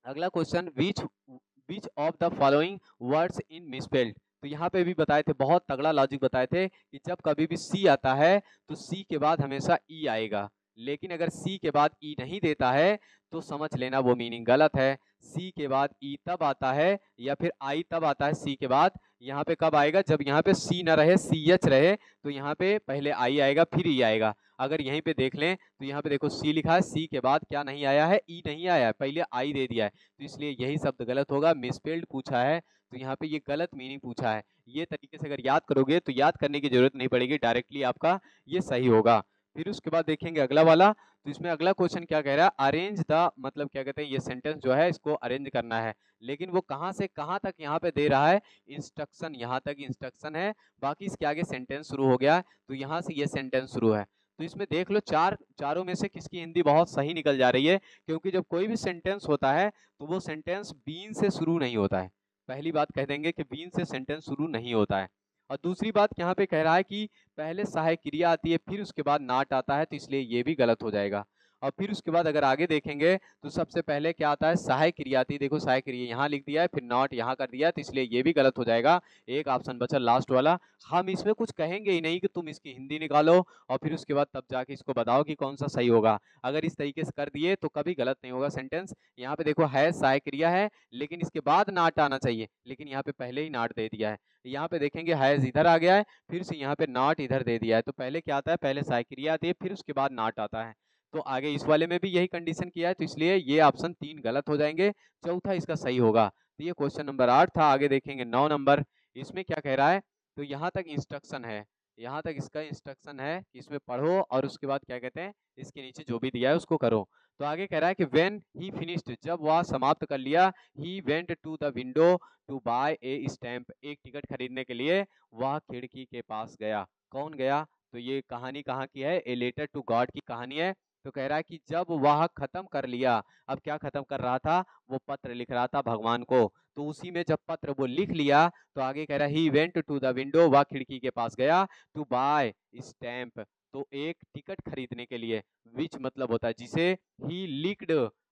अगला question, which of the following words in misspelled. तो यहाँ पे भी बताए थे, बहुत तगड़ा लॉजिक बताए थे कि जब कभी भी सी आता है तो सी के बाद हमेशा ई आएगा, लेकिन अगर सी के बाद ई नहीं देता है तो समझ लेना वो मीनिंग गलत है। सी के बाद ई तब आता है या फिर आई तब आता है सी के बाद, यहाँ पे कब आएगा, जब यहाँ पे सी ना रहे, सी एच रहे, तो यहाँ पे पहले आई आएगा फिर ई आएगा। अगर यहीं पे देख लें तो यहाँ पे देखो सी लिखा है, सी के बाद क्या नहीं आया है, ई नहीं आया है, पहले आई दे दिया है, तो इसलिए यही शब्द गलत होगा। मिसस्पेल्ड पूछा है तो यहाँ पे ये गलत मीनिंग पूछा है। ये तरीके से अगर याद करोगे तो याद करने की जरूरत नहीं पड़ेगी, डायरेक्टली आपका ये सही होगा। फिर उसके बाद देखेंगे अगला वाला। तो इसमें अगला क्वेश्चन क्या कह रहा है, अरेंज द, मतलब क्या कहते हैं, ये सेंटेंस जो है इसको अरेंज करना है, लेकिन वो कहाँ से कहाँ तक यहाँ पे दे रहा है, इंस्ट्रक्शन, यहाँ तक इंस्ट्रक्शन है, बाकी इसके आगे सेंटेंस शुरू हो गया है, तो यहाँ से ये सेंटेंस शुरू है। तो इसमें देख लो चारों में से किसकी हिंदी बहुत सही निकल जा रही है, क्योंकि जब कोई भी सेंटेंस होता है तो वो सेंटेंस बीन से शुरू नहीं होता है। पहली बात कह देंगे कि बीन से सेंटेंस शुरू नहीं होता है। और दूसरी बात यहाँ पे कह रहा है कि पहले सहायक क्रिया आती है फिर उसके बाद नाट आता है, तो इसलिए ये भी गलत हो जाएगा। और फिर उसके बाद अगर आगे देखेंगे तो सबसे पहले क्या आता है, सहायक क्रिया आती है। देखो सहायक क्रिया यहाँ लिख दिया है, फिर नॉट यहाँ कर दिया है, तो इसलिए ये भी गलत हो जाएगा। एक ऑप्शन बचा लास्ट वाला। हम इसमें कुछ कहेंगे ही नहीं कि तुम इसकी हिंदी निकालो और फिर उसके बाद तब जाके इसको बताओ कि कौन सा सही होगा। अगर इस तरीके से कर दिए तो कभी गलत नहीं होगा सेंटेंस। यहाँ पे देखो है सहायक क्रिया है, लेकिन इसके बाद नाट आना चाहिए, लेकिन यहाँ पे पहले ही नाट दे दिया है। यहाँ पे देखेंगे हैज इधर आ गया है, फिर से यहाँ पे नॉट इधर दे दिया है, तो पहले क्या आता है, पहले सहायक क्रिया आती है फिर उसके बाद नाट आता है। तो आगे इस वाले में भी यही कंडीशन किया है, तो इसलिए ये ऑप्शन 3 गलत हो जाएंगे, चौथा इसका सही होगा। तो ये क्वेश्चन नंबर 8 था। आगे देखेंगे 9 नंबर। इसमें क्या कह रहा है, तो यहाँ तक इंस्ट्रक्शन है, यहाँ तक इसका इंस्ट्रक्शन है कि इसमें पढ़ो और उसके बाद क्या कहते हैं, इसके नीचे जो भी दिया है उसको करो। तो आगे कह रहा है कि व्हेन ही फिनिश्ड, जब वह समाप्त कर लिया, he went to the window to buy a stamp, एक टिकट खरीदने के लिए वह खिड़की के पास गया। कौन गया, तो ये कहानी कहाँ की है, ए लेटर टू गॉड की कहानी है। तो कह रहा है कि जब वह खत्म कर लिया, अब क्या खत्म कर रहा था, वो पत्र लिख रहा था भगवान को, तो उसी में जब पत्र वो लिख लिया तो आगे कह रहा है he went to the window, वह खिड़की के पास गया, टू बाय स्टैम्प, तो एक टिकट खरीदने के लिए, विच मतलब होता है जिसे, ही लिक्ड,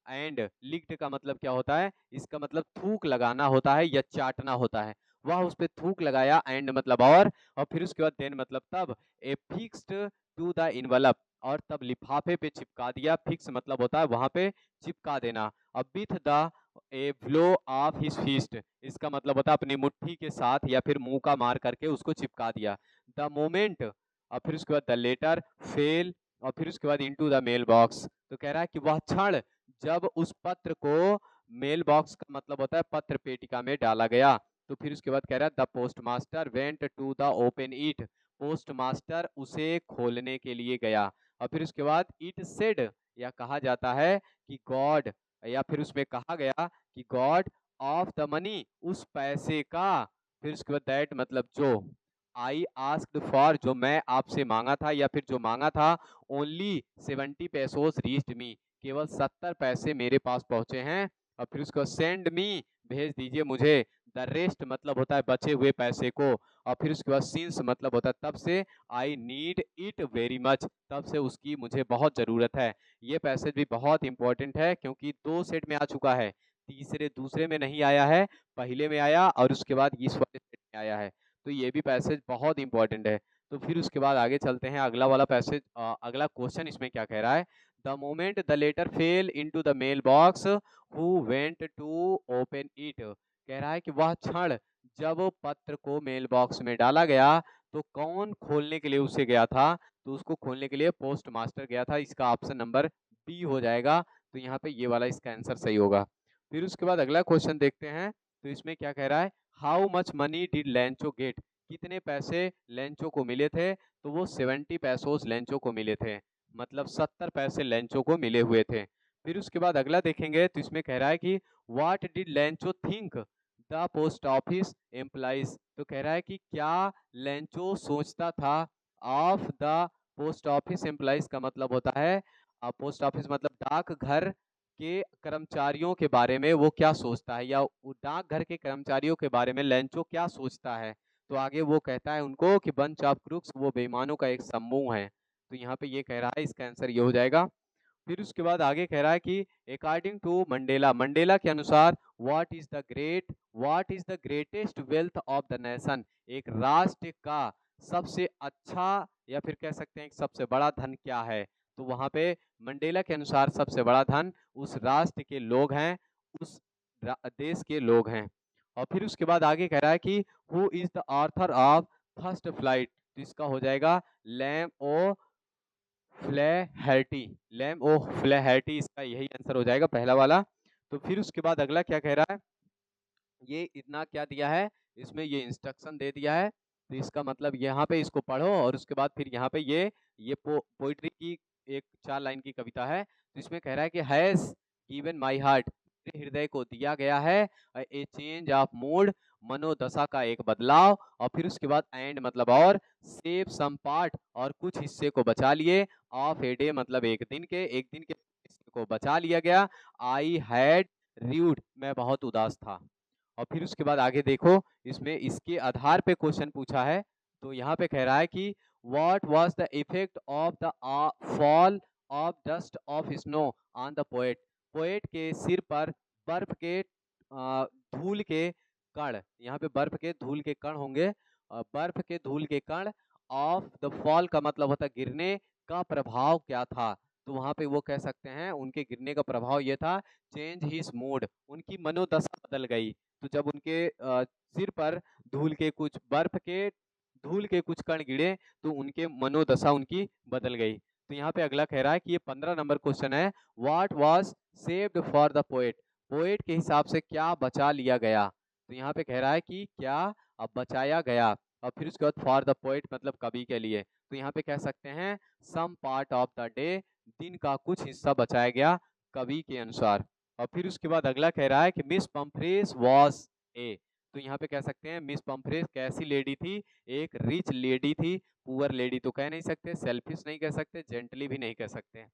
एंड लिक्ड का मतलब क्या होता है, इसका मतलब थूक लगाना होता है या चाटना होता है। वह उस पे थूक लगाया, एंड मतलब और फिर उसके बाद देन मतलब तब, he fixed to the envelope, और तब लिफाफे पे चिपका दिया। फिक्स मतलब होता है वहां पे चिपका देना। अब with the a blow of his fist, इसका मतलब होता है अपनी मुट्ठी के साथ या फिर मुंह का मार करके उसको चिपका दिया। द मोमेंट, और फिर उसके बाद द लेटर फेल, और फिर उसके बाद इनटू द मेल बॉक्स, तो कह रहा है कि वह क्षण जब उस पत्र को, मेल बॉक्स का मतलब होता है पत्र पेटिका में डाला गया, तो फिर उसके बाद कह रहा है the post master went to the open it, post master उसे खोलने के लिए गया। और फिर उसके बाद इट सेड, या कहा जाता है कि गॉड, या फिर उसमें कहा गया कि गॉड ऑफ द मनी, उस पैसे का, फिर उसके बाद दैट मतलब जो, आई आस्क्ड फॉर, जो मैं आपसे मांगा था या फिर जो मांगा था, ओनली 70 पैसोस रीच्ड मी, केवल 70 पैसे मेरे पास पहुंचे हैं। और फिर उसको सेंड मी, भेज दीजिए मुझे, द रेस्ट मतलब होता है बचे हुए पैसे को, और फिर उसके बाद सिंस मतलब होता है तब से, I need it very much, तब से उसकी मुझे बहुत ज़रूरत है। ये पैसेज भी बहुत इंपॉर्टेंट है क्योंकि 2 सेट में आ चुका है, दूसरे में नहीं आया है, पहले में आया और उसके बाद इस वाले सेट में आया है, तो ये भी पैसेज बहुत इंपॉर्टेंट है। तो फिर उसके बाद आगे चलते हैं, अगला वाला पैसेज, अगला क्वेश्चन इसमें क्या कह रहा है, the moment the letter fell into the mail box, who went to open it, कह रहा है कि वह क्षण जब पत्र को मेल बॉक्स में डाला गया तो कौन खोलने के लिए उसे गया था, तो उसको खोलने के लिए पोस्ट मास्टर गया था। इसका ऑप्शन नंबर बी हो जाएगा, तो यहाँ पे ये वाला इसका आंसर सही होगा। फिर उसके बाद अगला क्वेश्चन देखते हैं, तो इसमें क्या कह रहा है, how much money did Lencho get, कितने पैसे लेंचो को मिले थे, तो वो 70 पैसोस लेंचो को मिले थे, मतलब 70 पैसे लेंचो को मिले हुए थे। फिर उसके बाद अगला देखेंगे, तो इसमें कह रहा है कि what did Lencho think the post office employees, तो कह रहा है कि क्या लेंचो सोचता था of the post office employees, का मतलब होता है पोस्ट ऑफिस मतलब डाकघर के कर्मचारियों के बारे में वो क्या सोचता है, या डाकघर के कर्मचारियों के बारे में लेंचो क्या सोचता है। तो आगे वो कहता है उनको कि बंच ऑफ क्रूक्स, वो बेईमानों का एक समूह है। तो यहाँ पे ये कह रहा है, इसका आंसर ये हो जाएगा। फिर उसके बाद आगे कह रहा है कि अकॉर्डिंग टू मंडेला, मंडेला के अनुसार what is the greatest wealth of the nation, एक राष्ट्र का सबसे अच्छा या फिर कह सकते हैं सबसे बड़ा धन क्या है, तो वहां पे मंडेला के अनुसार सबसे बड़ा धन उस राष्ट्र के लोग हैं, उस देश के लोग हैं। और फिर उसके बाद आगे कह रहा है कि who is the author of first flight, तो इसका हो जाएगा लैम ओ फ्लैहर्टी, लैम ओ फ्लैहर्टी, इसका यही आंसर हो जाएगा पहला वाला। तो फिर उसके बाद अगला क्या कह रहा है, ये इतना क्या दिया है, इसमें ये इंस्ट्रक्शन दे दिया है, तो इसका मतलब यहाँ पे इसको पढ़ो और उसके बाद फिर यहाँ पे ये पोइट्री की एक 4 लाइन की कविता है। तो इसमें कह रहा है कि हैज़ गिवन माय हार्ट, मेरे हृदय को दिया गया है ए चेंज ऑफ मूड, मनोदशा का एक बदलाव, और फिर उसके बाद एंड मतलब और, सेव सम पार्ट और कुछ हिस्से को बचा लिए, ऑफ ए डे मतलब एक दिन के हिस्से को बचा लिया गया, आई हैड र्यूड मैं बहुत उदास था। और फिर उसके बाद आगे देखो, इसमें इसके आधार पे क्वेश्चन पूछा है। तो यहाँ पे कह रहा है कि what was the effect of the fall of dust of snow on the poet, poet के सिर पर बर्फ के धूल के कण, यहाँ पे बर्फ के धूल के कण होंगे, बर्फ के धूल के कण, ऑफ द फॉल का मतलब होता है गिरने, का प्रभाव क्या था। तो वहां पे वो कह सकते हैं उनके गिरने का प्रभाव ये था, चेंज हिज मूड, उनकी मनोदशा बदल गई। तो जब उनके सिर पर धूल के कुछ बर्फ के धूल के कुछ कण गिरे तो उनके मनोदशा उनकी बदल गई। तो यहाँ पे अगला कह रहा है कि ये 15 नंबर क्वेश्चन है, what was saved for the poet, poet के हिसाब से क्या बचा लिया गया। तो यहाँ पे कह रहा है कि क्या अब बचाया गया, और फिर उसके बाद फॉर द पोएट मतलब कवि के लिए। तो यहाँ पे कह सकते हैं some part of the day, दिन का कुछ हिस्सा बचाया गया कवि के अनुसार। और फिर उसके बाद अगला कह रहा है कि मिस पम्फ्रेस वॉज ए, तो यहाँ पे कह सकते हैं मिस पम्फ्रेस कैसी लेडी थी, एक रिच लेडी थी, पुअर लेडी तो कह नहीं सकते, सेल्फिश नहीं कह सकते, जेंटली भी नहीं कह सकते।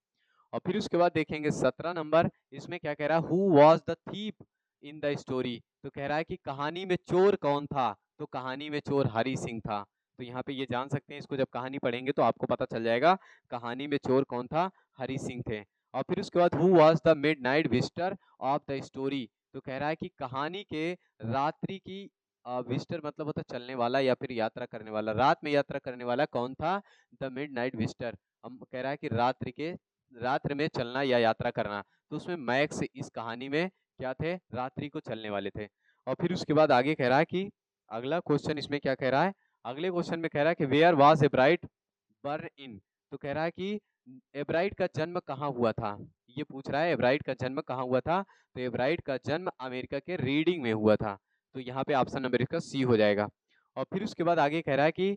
और फिर उसके बाद देखेंगे 17 नंबर, इसमें क्या कह रहा है, who was the thief in the story, तो कह रहा है कि कहानी में चोर कौन था, तो कहानी में चोर हरि सिंह था। तो यहाँ पे ये जान सकते हैं, इसको जब कहानी पढ़ेंगे तो आपको पता चल जाएगा कहानी में चोर कौन था, हरि सिंह थे। और फिर उसके बाद who was the mid night visitor of the story, तो कह रहा है कि कहानी के रात्रि की विजिटर मतलब होता है चलने वाला या फिर यात्रा करने वाला, रात में यात्रा करने वाला कौन था, द मिड नाइट विजिटर। हम कह रहा है कि रात्रि में चलना या यात्रा करना, तो उसमें मैक्स इस कहानी में क्या थे, रात्रि को चलने वाले थे। और फिर उसके बाद आगे कह रहा है कि अगला क्वेश्चन इसमें क्या कह रहा है, अगले क्वेश्चन में कह रहा है कि वेयर वाज एब्राइट बर्न इन, तो कह रहा है कि एब्राइट का जन्म कहाँ हुआ था, ये पूछ रहा है एब्राइट का जन्म कहाँ हुआ था। तो एब्राइट का जन्म अमेरिका के रीडिंग में हुआ था। तो यहाँ पे ऑप्शन नंबर इसका सी हो जाएगा। और फिर उसके बाद आगे कह रहा है कि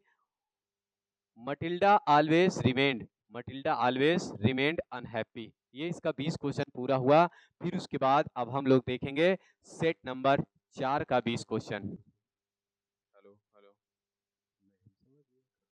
Matilda always remained, Matilda always remained unhappy. ये इसका 20 क्वेश्चन पूरा हुआ। फिर उसके बाद अब हम लोग देखेंगे सेट नंबर 4 का 20 क्वेश्चन।